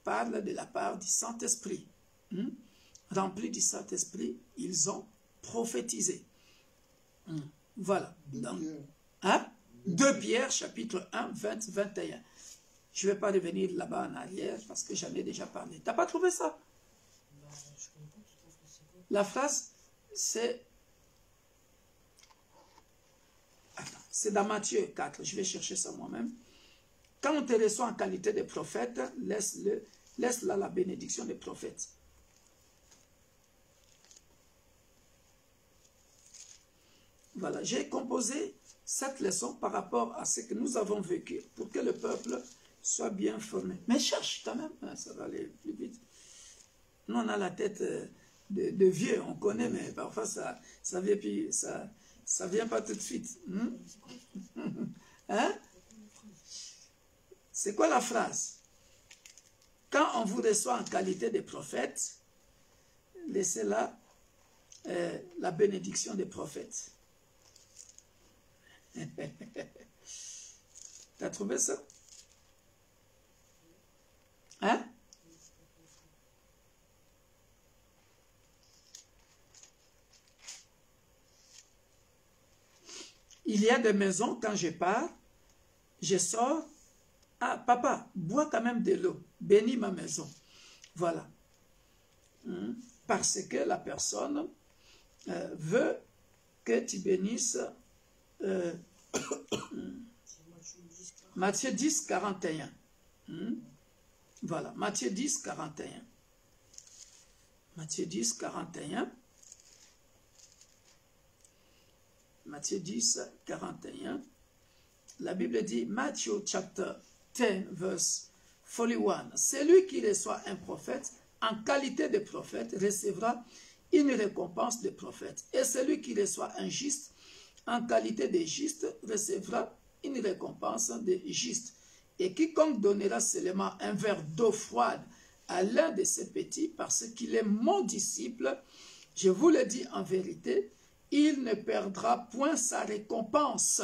parlent de la part du Saint-Esprit. Remplis du Saint-Esprit, ils ont prophétisé. Voilà. Donc, 2 Pierre, chapitre 1, 20, 21. Je ne vais pas revenir là-bas en arrière parce que j'en ai déjà parlé. Tu n'as pas trouvé ça? La phrase, c'est... Attends, c'est dans Matthieu 4. Je vais chercher ça moi-même. Quand on te reçoit en qualité de prophète, laisse là la bénédiction des prophètes. Voilà, j'ai composé cette leçon par rapport à ce que nous avons vécu pour que le peuple soit bien formé. Mais cherche quand même, hein, ça va aller plus vite. Nous, on a la tête de vieux, on connaît, mais parfois ça vient, puis ça vient pas tout de suite. Hein? C'est quoi la phrase? Quand on vous reçoit en qualité de prophète, laissez là la bénédiction des prophètes. T'as trouvé ça? Hein? Il y a des maisons, quand je pars, je sors. Ah, papa, bois quand même de l'eau. Bénis ma maison. Voilà. Parce que la personne veut que tu bénisses Matthieu 10, 41. Voilà, Matthieu 10, 41. Matthieu 10, 41. Matthieu 10, 41. La Bible dit, Matthieu chapter 10, verse 41. Celui qui reçoit un prophète en qualité de prophète recevra une récompense de prophète. Et celui qui reçoit un juste en qualité de juste recevra une récompense de juste. Et quiconque donnera seulement un verre d'eau froide à l'un de ces petits, parce qu'il est mon disciple, je vous le dis en vérité, il ne perdra point sa récompense.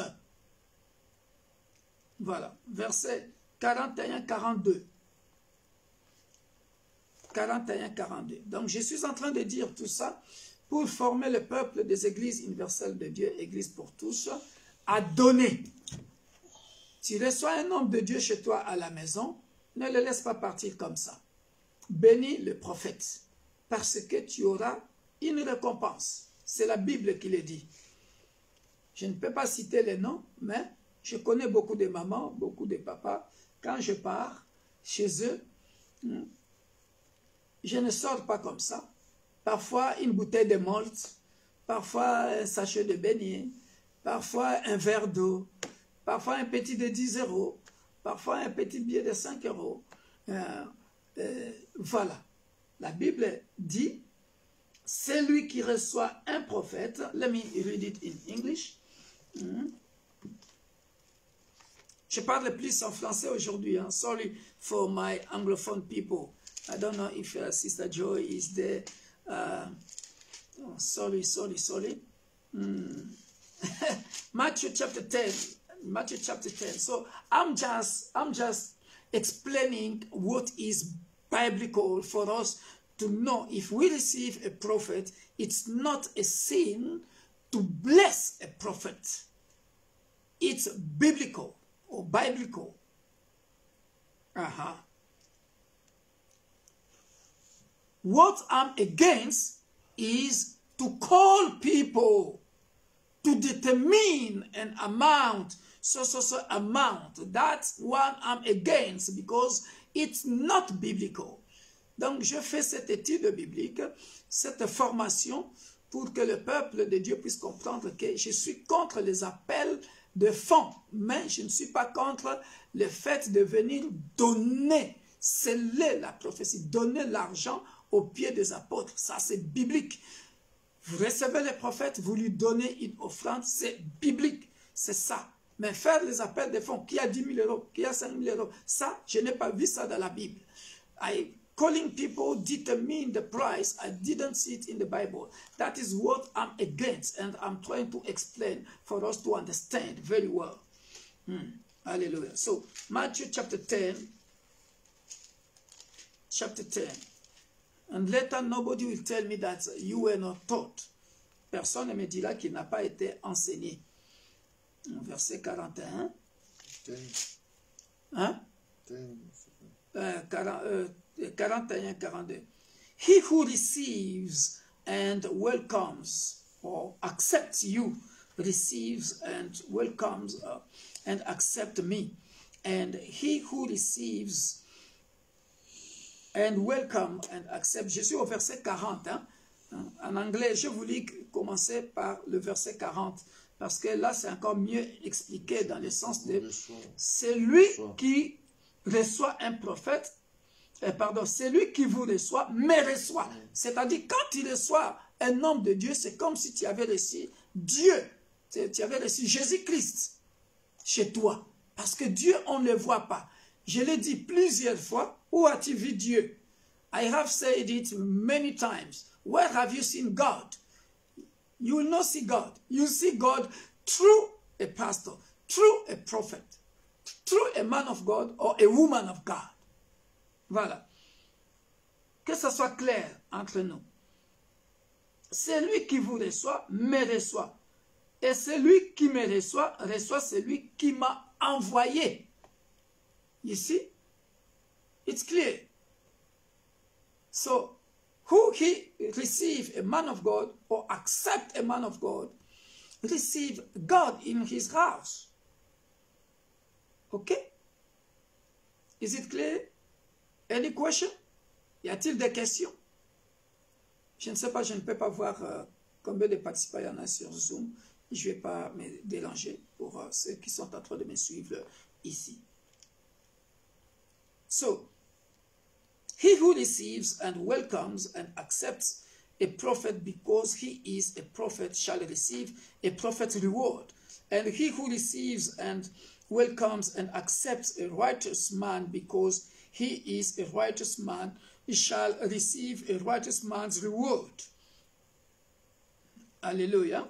Voilà, verset 41-42. 41-42. Donc, je suis en train de dire tout ça pour former le peuple des églises universelles de Dieu, Église pour tous, à donner. Tu reçois un homme de Dieu chez toi à la maison, ne le laisse pas partir comme ça. Bénis le prophète, parce que tu auras une récompense. C'est la Bible qui le dit. Je ne peux pas citer les noms, mais je connais beaucoup de mamans, beaucoup de papas. Quand je pars chez eux, je ne sors pas comme ça. Parfois, une bouteille de malt, parfois un sachet de beignets, parfois un verre d'eau, parfois un petit de 10 €, parfois un petit billet de 5 €. Voilà. La Bible dit, celui qui reçoit un prophète, let me read it in English. Je parle plus en français aujourd'hui. Hein. Sorry for my anglophone people. I don't know if Sister Joy is there. Sorry. Matthew chapter 10. Matthew chapter 10. So I'm just explaining what is biblical for us to know. If we receive a prophet, it's not a sin to bless a prophet. It's biblical or biblical. What I'm against is to call people to determine an amount so amount. That one I'm against because it's not biblical. Donc, je fais cette étude biblique, cette formation pour que le peuple de Dieu puisse comprendre que je suis contre les appels de fonds, mais je ne suis pas contre le fait de venir donner, sceller la prophétie, donner l'argent aux pieds des apôtres. Ça, c'est biblique. Vous recevez les prophètes, vous lui donnez une offrande, c'est biblique, c'est ça. Mais faire les appels de fonds, qui a 10 000 euros, qui a 5 000 euros, ça, je n'ai pas vu ça dans la Bible. Calling people determine the price. I didn't see it in the Bible. That is what I'm against, and I'm trying to explain for us to understand very well. Hallelujah. So, Matthew chapter 10. And later, nobody will tell me that you were not taught. Personne ne me dira qu'il n'a pas été enseigné. Verset 41. 10. Hein? 10. 41-42. He who receives and welcomes or accepts you receives and welcomes and accepts me. And he who receives and welcome and accepts. Je suis au verset 40. Hein? En anglais, je voulais commencer par le verset 40 parce que là, c'est encore mieux expliqué dans le sens de c'est lui qui reçoit un prophète. Pardon, c'est lui qui vous reçoit, mais reçoit. C'est-à-dire, quand il reçoit un homme de Dieu, c'est comme si tu avais reçu Dieu. Tu avais reçu Jésus-Christ chez toi. Parce que Dieu, on ne le voit pas. Je l'ai dit plusieurs fois. Où as-tu vu Dieu? I have said it many times. Where have you seen God? You will not see God. You see God through a pastor, through a prophet, through a man of God or a woman of God. Voilà. Que ça soit clair entre nous. C'est lui qui vous reçoit, me reçoit. Et celui qui me reçoit, reçoit celui qui m'a envoyé. You see? It's clear. So, who he receive a man of God or accept a man of God, receive God in his house. Okay? Is it clear? Any question? Y a-t-il des questions? Je ne sais pas, je ne peux pas voir combien de participants il y en a sur Zoom. Je ne vais pas me déranger pour ceux qui sont en train de me suivre ici. So, he who receives and welcomes and accepts a prophet because he is a prophet shall receive a prophet's reward. And he who receives and welcomes and accepts a righteous man because he is a righteous man, he shall receive a righteous man's reward. Alléluia.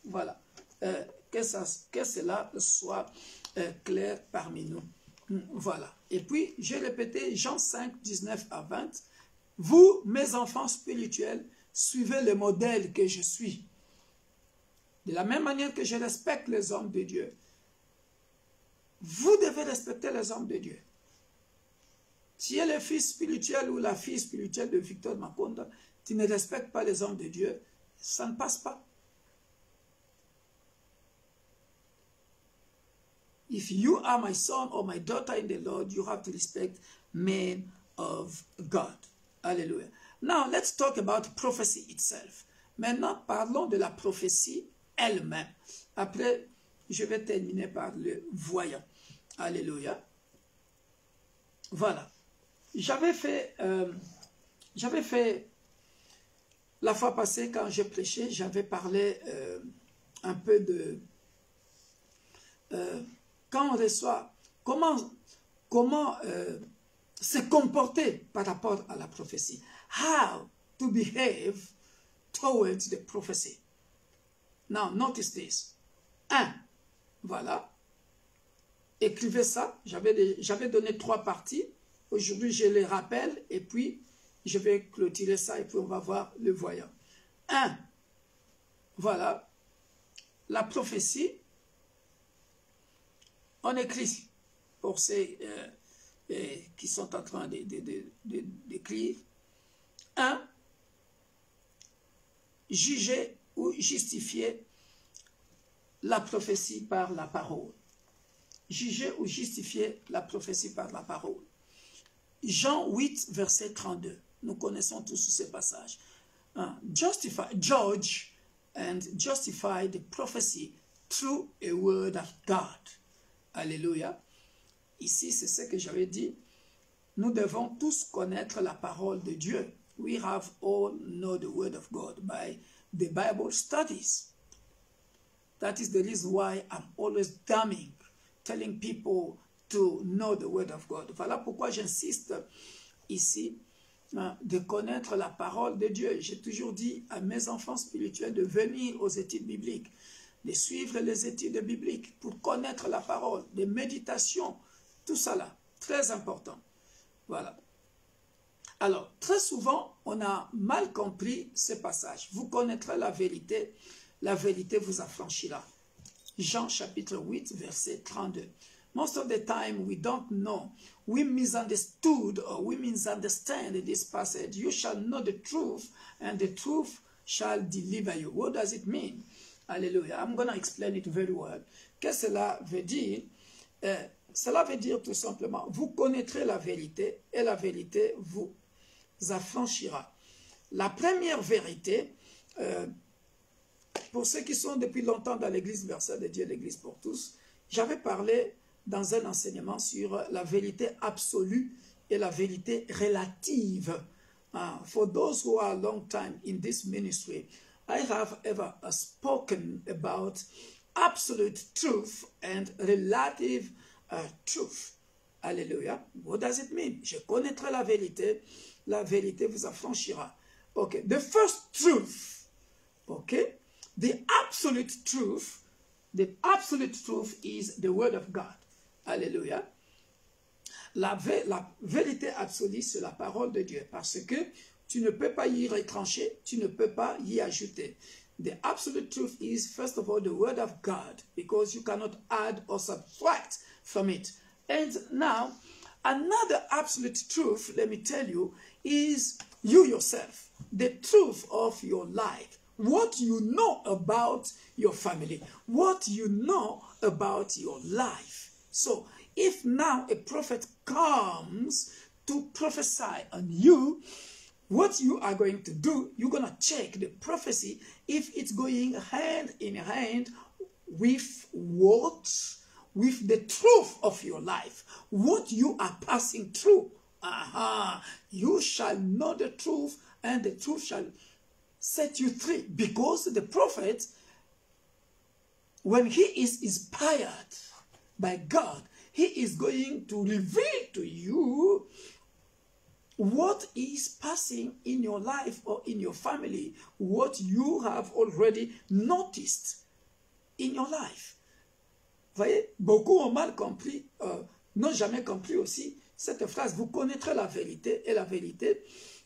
Voilà. Que cela soit clair parmi nous. Voilà. Et puis, j'ai répété Jean 5, 19 à 20. Vous, mes enfants spirituels, suivez le modèle que je suis. De la même manière que je respecte les hommes de Dieu, vous devez respecter les hommes de Dieu. Si tu es le fils spirituel ou la fille spirituelle de Victor Makonda, tu ne respectes pas les hommes de Dieu, ça ne passe pas. If you are my son or my daughter in the Lord, you have to respect men of God. Hallelujah. Now, let's talk about prophecy itself. Maintenant, parlons de la prophétie elle-même. Après, je vais terminer par le voyant. Alléluia. Voilà. J'avais fait la fois passée quand j'ai prêché, j'avais parlé un peu de quand on reçoit, comment se comporter par rapport à la prophétie. How to behave towards the prophecy. Now, notice this. 1. Voilà. Écrivez ça. J'avais donné 3 parties. Aujourd'hui, je les rappelle et puis je vais clôturer ça et puis on va voir le voyant. 1. Voilà. La prophétie. On écrit pour ceux qui sont en train d'écrire. 1. Juger ou justifier la prophétie par la parole. juger ou justifier la prophétie par la parole. Jean 8, verset 32. Nous connaissons tous ces passages. Judge and justify the prophecy through a word of God. Alléluia. Ici, c'est ce que j'avais dit. Nous devons tous connaître la parole de Dieu. We have all know the word of God by the Bible studies. That is the reason why I'm always damning, telling people to know the word of God. Voilà pourquoi j'insiste ici de connaître la parole de Dieu. J'ai toujours dit à mes enfants spirituels de venir aux études bibliques, de suivre les études bibliques pour connaître la parole, des méditations, tout ça là, très important. Voilà. Alors, très souvent, on a mal compris ce passage. Vous connaîtrez la vérité vous affranchira. Jean chapitre 8, verset 32. Most of the time, we don't know. We misunderstood or we misunderstand this passage. You shall know the truth, and the truth shall deliver you. What does it mean? Hallelujah. I'm going to explain it very well. Qu'est-ce que cela veut dire? Cela veut dire tout simplement, vous connaîtrez la vérité et la vérité vous affranchira. La première vérité, pour ceux qui sont depuis longtemps dans l'église Verset de Dieu, l'église pour tous, j'avais parlé dans un enseignement sur la vérité absolue et la vérité relative. For those who are a long time in this ministry, I have ever spoken about absolute truth and relative truth. Alléluia. What does it mean? Je connaîtrai la vérité vous affranchira. Okay, the first truth, okay, the absolute truth is the word of God. Alléluia. La vérité absolue, c'est la parole de Dieu, parce que tu ne peux pas y retrancher, tu ne peux pas y ajouter. The absolute truth is, first of all, the word of God, because you cannot add or subtract from it. And now, another absolute truth, let me tell you, is you yourself, the truth of your life, what you know about your family, what you know about your life. So, if now a prophet comes to prophesy on you, what you are going to do, you're going to check the prophecy if it's going hand in hand with what? With the truth of your life, what you are passing through. You shall know the truth, and the truth shall set you free. Because the prophet, when he is inspired by God, he is going to reveal to you what is passing in your life or in your family, what you have already noticed in your life. Vous voyez, beaucoup ont mal compris, n'ont jamais compris aussi cette phrase. Vous connaîtrez la vérité et la vérité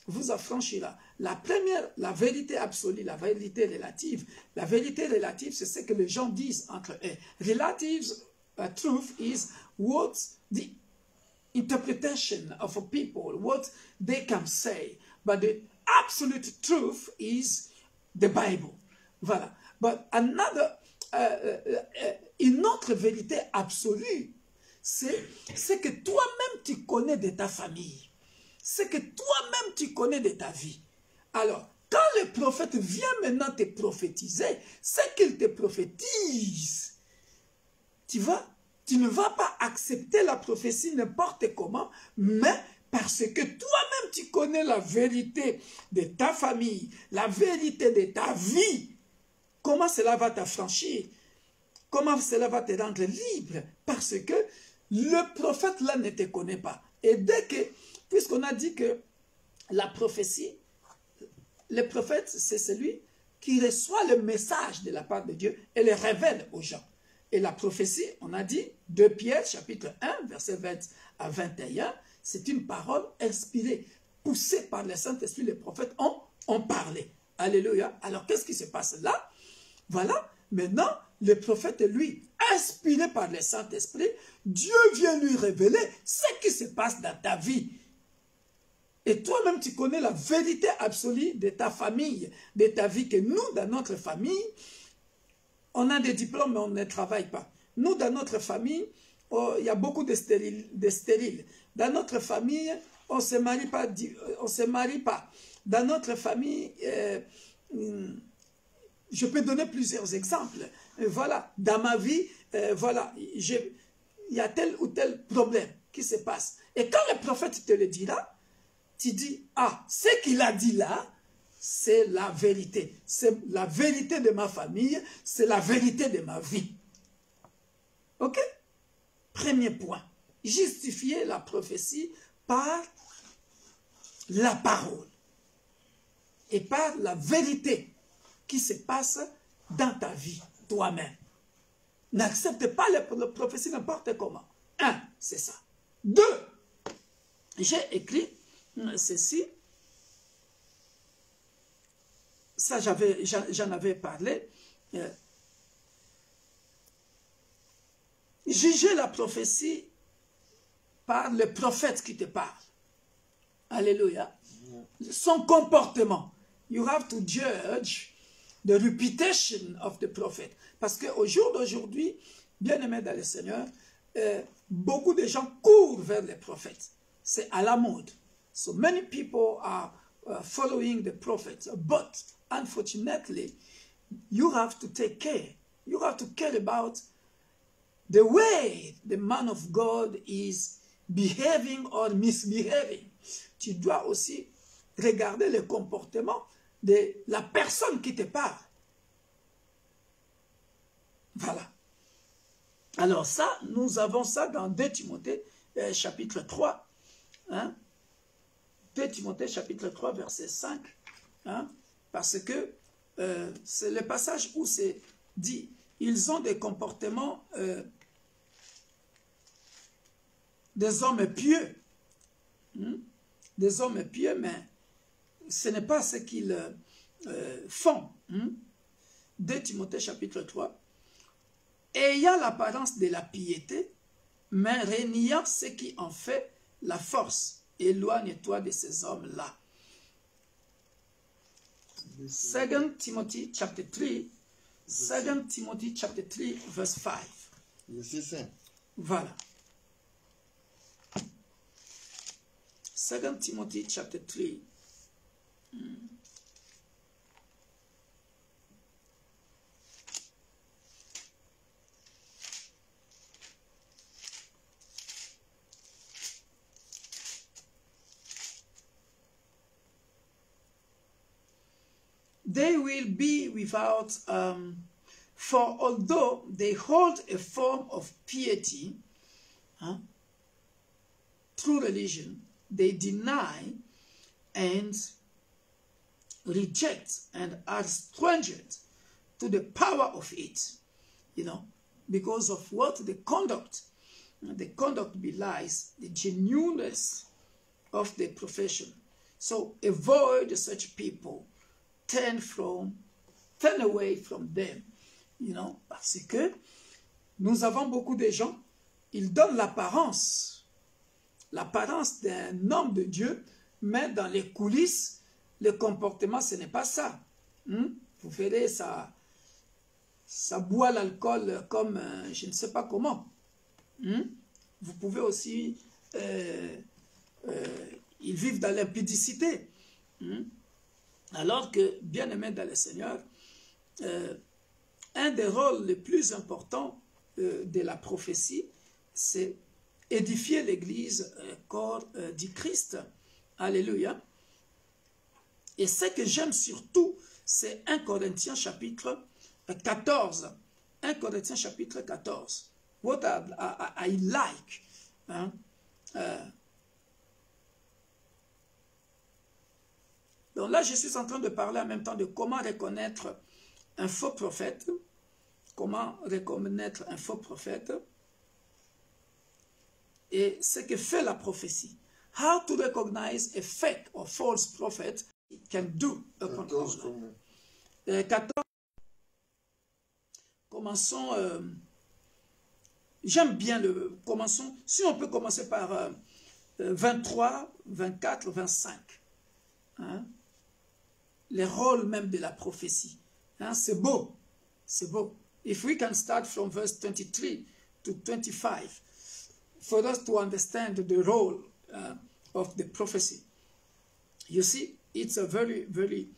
vous affranchira. La première, la vérité absolue, la vérité relative. La vérité relative, c'est ce que les gens disent entre eux. Relative truth is what the interpretation of a people, what they can say. But the absolute truth is the Bible. Voilà. But another, une autre vérité absolue, c'est que toi-même tu connais de ta famille. C'est que toi-même tu connais de ta vie. Alors, quand le prophète vient maintenant te prophétiser, c'est qu'il te prophétise. Tu vois, tu ne vas pas accepter la prophétie n'importe comment, mais parce que toi-même tu connais la vérité de ta famille, la vérité de ta vie. Comment cela va t'affranchir? Comment cela va te rendre libre? Parce que le prophète là ne te connaît pas. Et dès que, puisqu'on a dit que la prophétie, le prophète c'est celui qui reçoit le message de la part de Dieu et le révèle aux gens. Et la prophétie, on a dit, 2 Pierre, chapitre 1, verset 20 à 21, c'est une parole inspirée, poussée par le Saint-Esprit. Les prophètes ont parlé. Alléluia. Alors, qu'est-ce qui se passe là? Voilà. Maintenant, le prophète, lui, inspiré par le Saint-Esprit, Dieu vient lui révéler ce qui se passe dans ta vie. Et toi-même, tu connais la vérité absolue de ta famille, de ta vie, que nous, dans notre famille, on a des diplômes, mais on ne travaille pas. Nous, dans notre famille, oh, il y a beaucoup de stériles. Dans notre famille, on ne se marie pas. On se marie pas. Dans notre famille, je peux donner plusieurs exemples. Voilà, dans ma vie, voilà, il y a tel ou tel problème qui se passe. Et quand le prophète te le dira, tu dis, ah, ce qu'il a dit là, c'est la vérité. C'est la vérité de ma famille, c'est la vérité de ma vie. Ok? Premier point. Justifier la prophétie par la parole et par la vérité qui se passe dans ta vie, toi-même. N'accepte pas la prophétie n'importe comment. 1, c'est ça. 2, j'ai écrit ceci. Ça, j'en avais parlé. Juger la prophétie par le prophète qui te parle. Alléluia. Son comportement. You have to judge the reputation of the prophet. Parce qu'au jour d'aujourd'hui, bien-aimés dans le Seigneur, beaucoup de gens courent vers les prophètes. C'est à la mode. So many people are following the prophets. But unfortunately, you have to take care. You have to care about the way the man of God is behaving or misbehaving. Tu dois aussi regarder le comportement de la personne qui te parle. Voilà. Alors ça, nous avons ça dans 2 Timothée chapitre 3. Hein? 2 Timothée chapitre 3 verset 5. Hein? Parce que c'est le passage où c'est dit, ils ont des comportements des hommes pieux. Des hommes pieux, mais ce n'est pas ce qu'ils font. 2 Timothée chapitre 3. Ayant l'apparence de la piété, mais reniant ce qui en fait la force. Éloigne-toi de ces hommes-là. 2 Timothy chapter 3, 2 Timothy chapter 3, verse 5. Verset 5. Voilà. 2 Timothy chapter 3. They will be without, for although they hold a form of piety, true religion, they deny and reject and are strangers to the power of it, because of what the conduct belies the genuineness of the profession. So avoid such people. Turn away from them, parce que nous avons beaucoup de gens, ils donnent l'apparence d'un homme de Dieu, mais dans les coulisses, le comportement, ce n'est pas ça. Vous verrez, ça boit l'alcool comme je ne sais pas comment. Vous pouvez aussi, ils vivent dans l'impudicité. Alors que, bien-aimés dans le Seigneur, un des rôles les plus importants de la prophétie, c'est édifier l'Église, corps du Christ. Alléluia. Et ce que j'aime surtout, c'est 1 Corinthiens chapitre 14. 1 Corinthiens chapitre 14. What I like. Donc là, je suis en train de parler en même temps de comment reconnaître un faux prophète. Comment reconnaître un faux prophète. Et ce que fait la prophétie. How to recognize a fake or false prophet can do upon our 14. Commençons. J'aime bien le. Commençons. Si on peut commencer par 23, 24, 25. Les rôles même de la prophétie. C'est beau. C'est beau. If we can start from verse 23 to 25. for us to understand the role of the prophecy. You see, it's a very, very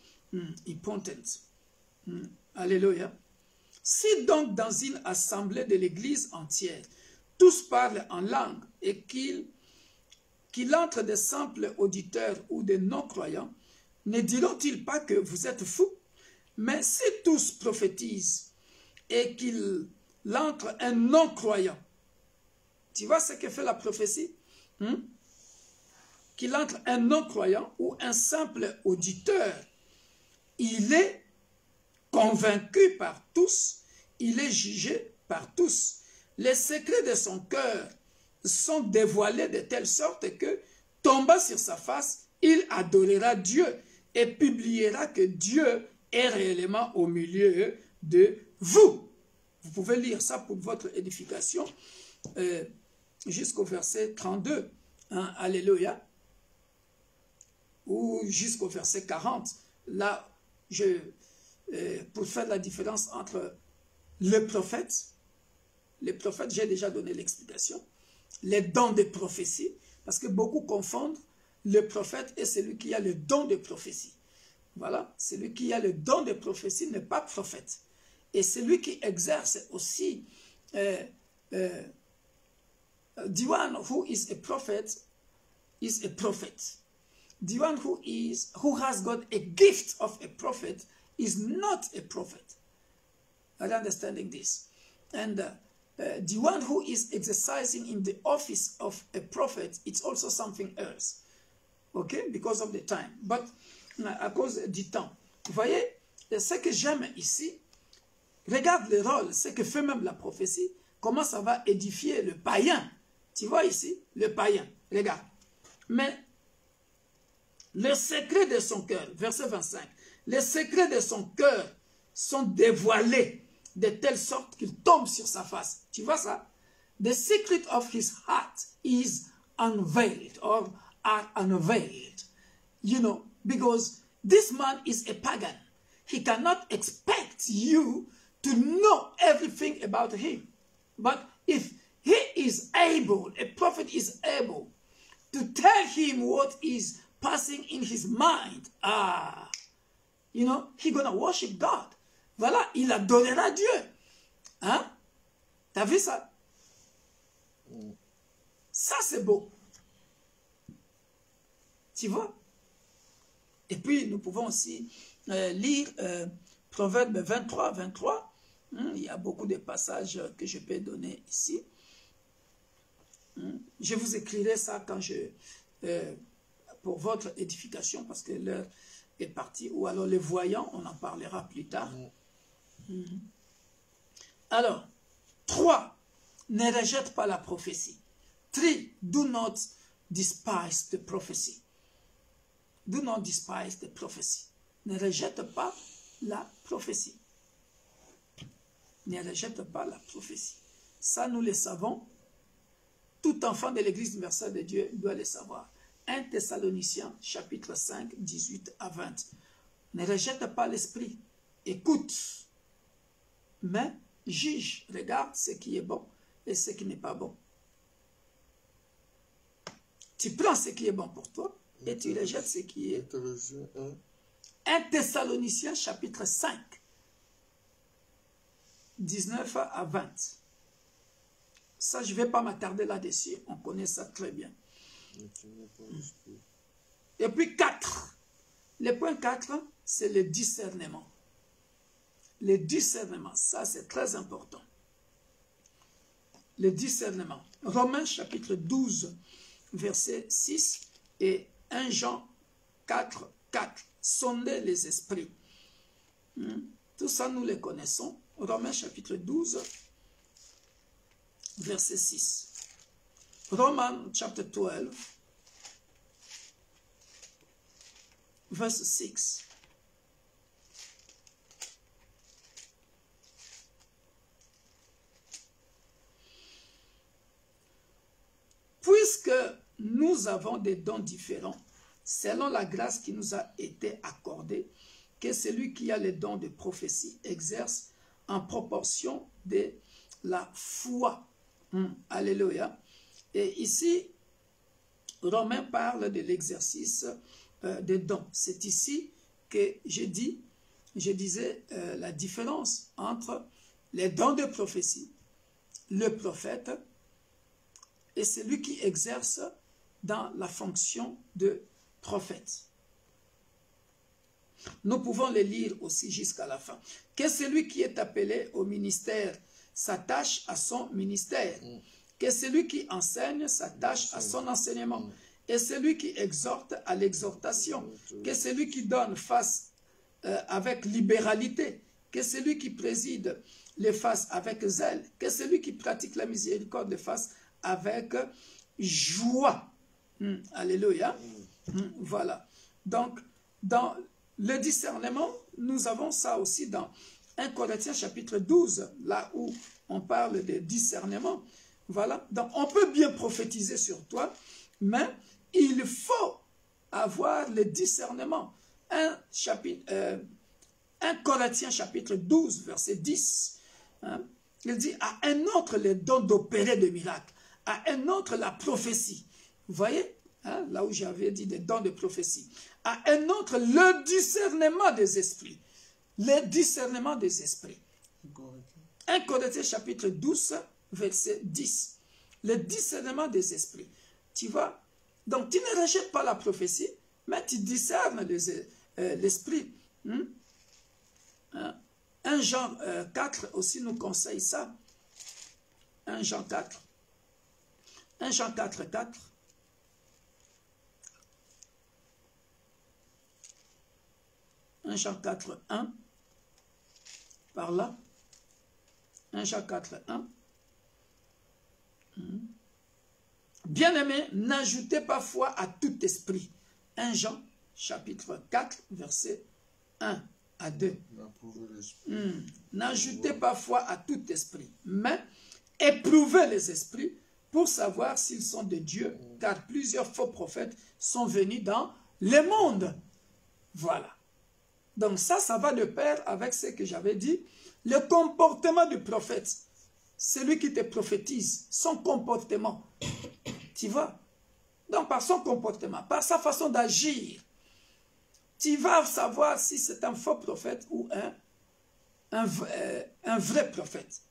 important. Alléluia. Si donc dans une assemblée de l'Église entière, tous parlent en langue et qu'il entre des simples auditeurs ou des non-croyants, ne diront-ils pas que vous êtes fous? Mais si tous prophétisent et qu'il entre un non-croyant, tu vois ce que fait la prophétie? Qu'il entre un non-croyant ou un simple auditeur, il est convaincu par tous, il est jugé par tous. Les secrets de son cœur sont dévoilés de telle sorte que, tombant sur sa face, il adorera Dieu et publiera que Dieu est réellement au milieu de vous. Vous pouvez lire ça pour votre édification jusqu'au verset 32. Hein, alléluia. Ou jusqu'au verset 40. Là, pour faire la différence entre le prophète, j'ai déjà donné l'explication, les dons de prophétie, parce que beaucoup confondent le prophète et celui qui a le don de prophétie. Voilà, celui qui a le don de prophétie n'est pas prophète. Et celui qui exerce aussi, the one who is a prophet is a prophet. The one who has got a gift of a prophet is not a prophet. Are you understanding this? And the one who is exercising in the office of a prophet, it's also something else. Okay? Because of the time. But à cause du temps. Vous voyez, ce que j'aime ici, regarde le rôle, ce que fait même la prophétie, comment ça va édifier le païen. Tu vois ici, le païen. Regarde. Mais les secrets de son cœur, verset 25, les secrets de son cœur sont dévoilés de telle sorte qu'il tombe sur sa face. Tu vois ça? The secret of his heart is unveiled or are unveiled. You know, because this man is a pagan. He cannot expect you to know everything about him. But if he is able, a prophet is able to tell him what is passing in his mind, you know, he's gonna worship God. Voilà, il adorera Dieu. Hein? T'as vu ça? Ça, c'est beau. Tu vois? Et puis, nous pouvons aussi lire Proverbe 23, 23. Il y a beaucoup de passages que je peux donner ici. Je vous écrirai ça quand pour votre édification, parce que l'heure est partie. Ou alors les voyants, on en parlera plus tard. Alors, 3. Ne rejette pas la prophétie. 3. Do not despise the prophecy. Do not despise the prophecy. Ne rejette pas la prophétie. Ne rejette pas la prophétie. Ça, nous le savons. Tout enfant de l'Église universelle de Dieu doit le savoir. 1 Thessaloniciens, chapitre 5, 18 à 20. Ne rejette pas l'esprit. Écoute. Mais juge. Regarde ce qui est bon et ce qui n'est pas bon. Tu prends ce qui est bon pour toi et tu rejettes ce qui est... 1 Thessaloniciens, chapitre 5, 19 à 20. Ça, je ne vais pas m'attarder là-dessus. On connaît ça très bien. Et puis 4. Le point 4, c'est le discernement. Le discernement, ça c'est très important. Le discernement. Romains chapitre 12, verset 6 et 1 Jean 4, 4. Sondez les esprits. Tout ça, nous les connaissons. Romains chapitre 12, verset 6. Romans chapter 12, verse 6. Puisque nous avons des dons différents, selon la grâce qui nous a été accordée, que celui qui a les dons de prophétie exerce en proportion de la foi. Alléluia. Et ici, Romain parle de l'exercice des dons. C'est ici que je disais la différence entre les dons de prophétie, le prophète, et celui qui exerce dans la fonction de prophète. Nous pouvons les lire aussi jusqu'à la fin. Que celui qui est appelé au ministère s'attache à son ministère. Que celui qui enseigne s'attache à son enseignement. Et celui qui exhorte à l'exhortation. Que celui qui donne fasse avec libéralité. Que celui qui préside le fasse avec zèle. Que celui qui pratique la miséricorde le fasse avec joie. Alléluia. Voilà. Donc, dans le discernement, nous avons ça aussi dans 1 Corinthiens chapitre 12, là où on parle de discernement. Voilà. Donc, on peut bien prophétiser sur toi, mais il faut avoir le discernement. 1 Corinthiens chapitre 12, verset 10, hein, il dit, à un autre le don d'opérer des miracles, à un autre la prophétie. Vous voyez, hein, là où j'avais dit des dons de prophétie. À un autre le discernement des esprits. Le discernement des esprits. 1 Corinthiens chapitre 12, verset 10. Le discernement des esprits. Tu vois? Donc tu ne rejettes pas la prophétie, mais tu discernes l'esprit. 1 Jean 4 aussi nous conseille ça. 1 Jean 4. 1 Jean 4, 4. 1 Jean 4, 1. Par là. 1 Jean 4, 1. Bien-aimés, n'ajoutez pas foi à tout esprit. 1 Jean chapitre 4, verset 1 à 2. N'ajoutez pas foi à tout esprit, mais éprouvez les esprits pour savoir s'ils sont de Dieu, car plusieurs faux prophètes sont venus dans le monde. Voilà. Donc ça va de pair avec ce que j'avais dit. Le comportement du prophète, celui qui te prophétise, son comportement, tu vois. Donc par son comportement, par sa façon d'agir, tu vas savoir si c'est un faux prophète ou un vrai prophète.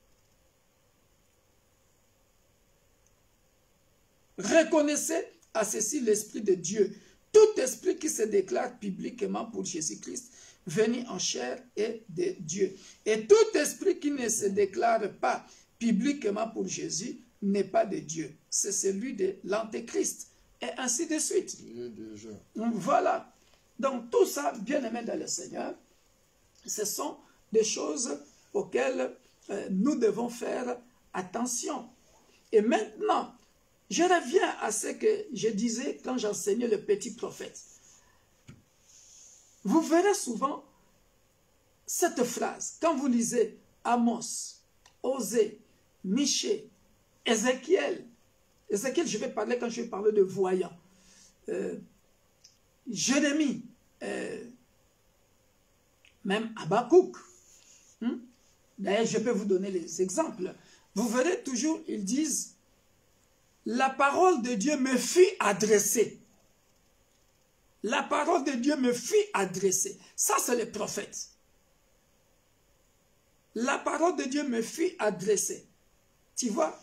Reconnaissez à ceci l'Esprit de Dieu. Tout esprit qui se déclare publiquement pour Jésus-Christ, venu en chair est de Dieu. Et tout esprit qui ne se déclare pas publiquement pour Jésus n'est pas de Dieu. C'est celui de l'Antéchrist. Et ainsi de suite. Voilà. Donc tout ça, bien aimé dans le Seigneur, ce sont des choses auxquelles nous devons faire attention. Et maintenant, je reviens à ce que je disais quand j'enseignais le petit prophète. Vous verrez souvent cette phrase, quand vous lisez Amos, Osée, Michée, Ézéchiel, je vais parler quand je vais parler de voyants, Jérémie, même Habakkuk. D'ailleurs, je peux vous donner les exemples. Vous verrez toujours, ils disent, la parole de Dieu me fut adressée. La parole de Dieu me fut adressée. Ça, c'est le prophète. La parole de Dieu me fut adressée. Tu vois?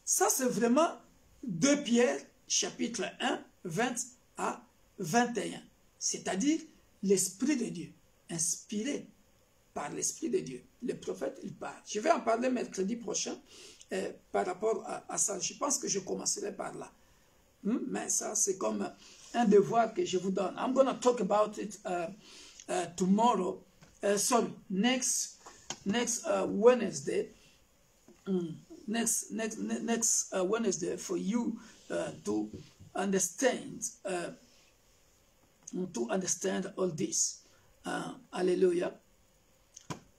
Ça, c'est vraiment 2 Pierre, chapitre 1, 20 à 21. C'est-à-dire l'Esprit de Dieu, inspiré par l'Esprit de Dieu. Le prophète, il parle. Je vais en parler mercredi prochain par rapport à ça. Je pense que je commencerai par là. Mais ça, c'est comme un devoir que je vous donne. I'm going to talk about it tomorrow. Sorry, next Wednesday. Next Wednesday for you to understand all this. Alléluia.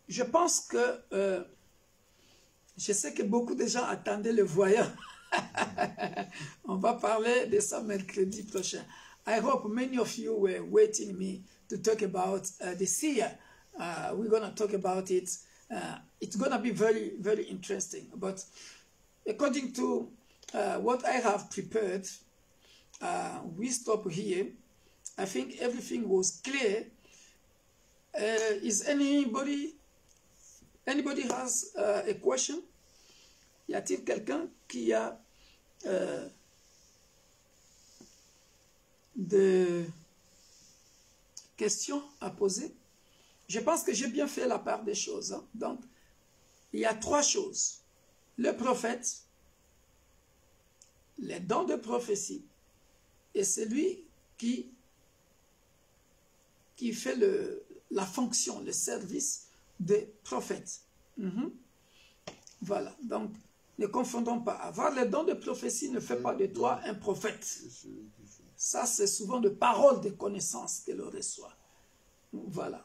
Je pense que je sais que beaucoup de gens attendaient le voyant. On va parler de ça mercredi prochain. I hope many of you were waiting me to talk about the seer. We're going to talk about it. It's going to be very, very interesting. But according to what I have prepared. We stop here. I think everything was clear. Is anybody has a question? Y a-t-il quelqu'un qui a des questions à poser? Je pense que j'ai bien fait la part des choses. Hein. Donc, il y a 3 choses. Le prophète, les dons de prophétie, et celui qui fait la fonction, le service des prophètes. Voilà, donc ne confondons pas. Avoir les dons de prophétie ne fait pas de toi un prophète. Ça, c'est souvent de paroles de connaissance que l'on reçoit. Voilà.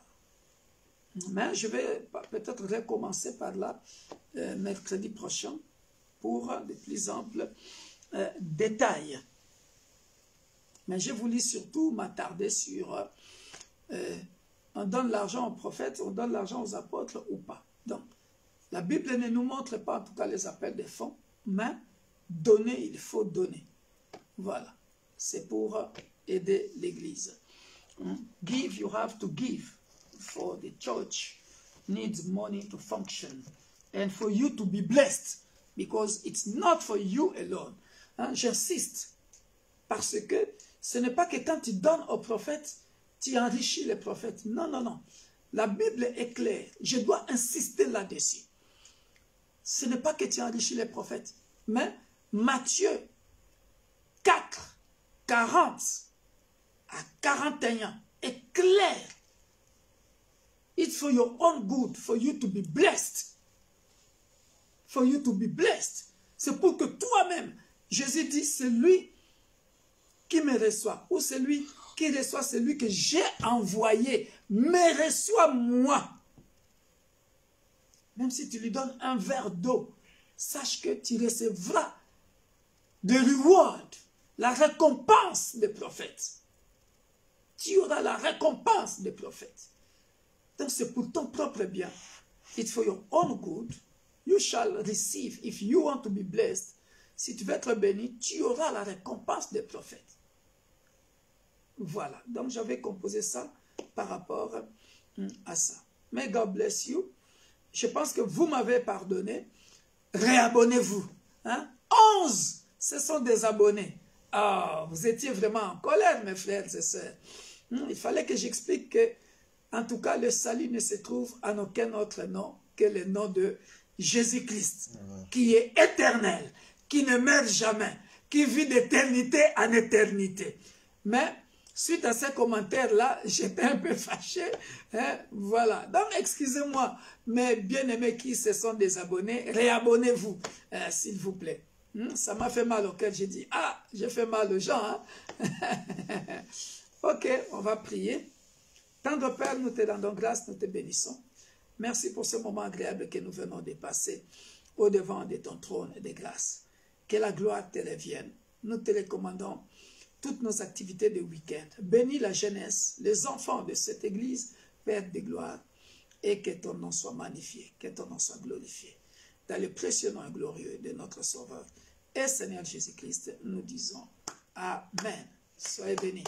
Mais je vais peut-être recommencer par là mercredi prochain pour de plus amples détails. Mais je voulais surtout m'attarder sur on donne l'argent aux prophètes, on donne l'argent aux apôtres ou pas. Donc, la Bible ne nous montre pas en tout cas les appels des fonds, mais donner, il faut donner. Voilà. C'est pour aider l'Église. Give, you have to give. For the church needs money to function. And for you to be blessed. Because it's not for you alone. Hein, j'insiste. Parce que ce n'est pas que quand tu donnes aux prophètes, tu enrichis les prophètes. Non, non, non. La Bible est claire. Je dois insister là-dessus. Ce n'est pas que tu enrichis les prophètes. Mais Matthieu 4, 40 à 41 est clair. It's for your own good, for you to be blessed. For you to be blessed. C'est pour que toi-même, Jésus dit, c'est lui qui me reçoit, ou celui qui reçoit celui que j'ai envoyé, me reçoit moi. Même si tu lui donnes un verre d'eau, sache que tu recevras the reward, la récompense des prophètes. Tu auras la récompense des prophètes. Donc c'est pour ton propre bien. It's for your own good. You shall receive. If you want to be blessed, si tu veux être béni, tu auras la récompense des prophètes. Voilà. Donc j'avais composé ça par rapport à ça. May God bless you. Je pense que vous m'avez pardonné. Réabonnez-vous. Hein? 11, ce sont des abonnés. Ah, vous étiez vraiment en colère, mes frères et sœurs. Il fallait que j'explique que, en tout cas, le salut ne se trouve en aucun autre nom que le nom de Jésus-Christ, qui est éternel, qui ne meurt jamais, qui vit d'éternité en éternité. Mais, suite à ces commentaires-là, j'étais un peu fâché. Hein? Voilà. Donc, excusez-moi, mes bien-aimés qui se sont désabonnés, réabonnez-vous, s'il vous plaît. Ça m'a fait mal au cœur. J'ai dit, ah, j'ai fait mal aux gens. Hein? Ok, on va prier. Tendre Père, nous te rendons grâce, nous te bénissons. Merci pour ce moment agréable que nous venons de passer au-devant de ton trône de grâce. Que la gloire te revienne. Nous te recommandons toutes nos activités de week-end. Bénis la jeunesse, les enfants de cette église, Père de gloire, et que ton nom soit magnifié, que ton nom soit glorifié. Dans le précieux nom glorieux de notre Sauveur et Seigneur Jésus-Christ, nous disons Amen. Soyez bénis.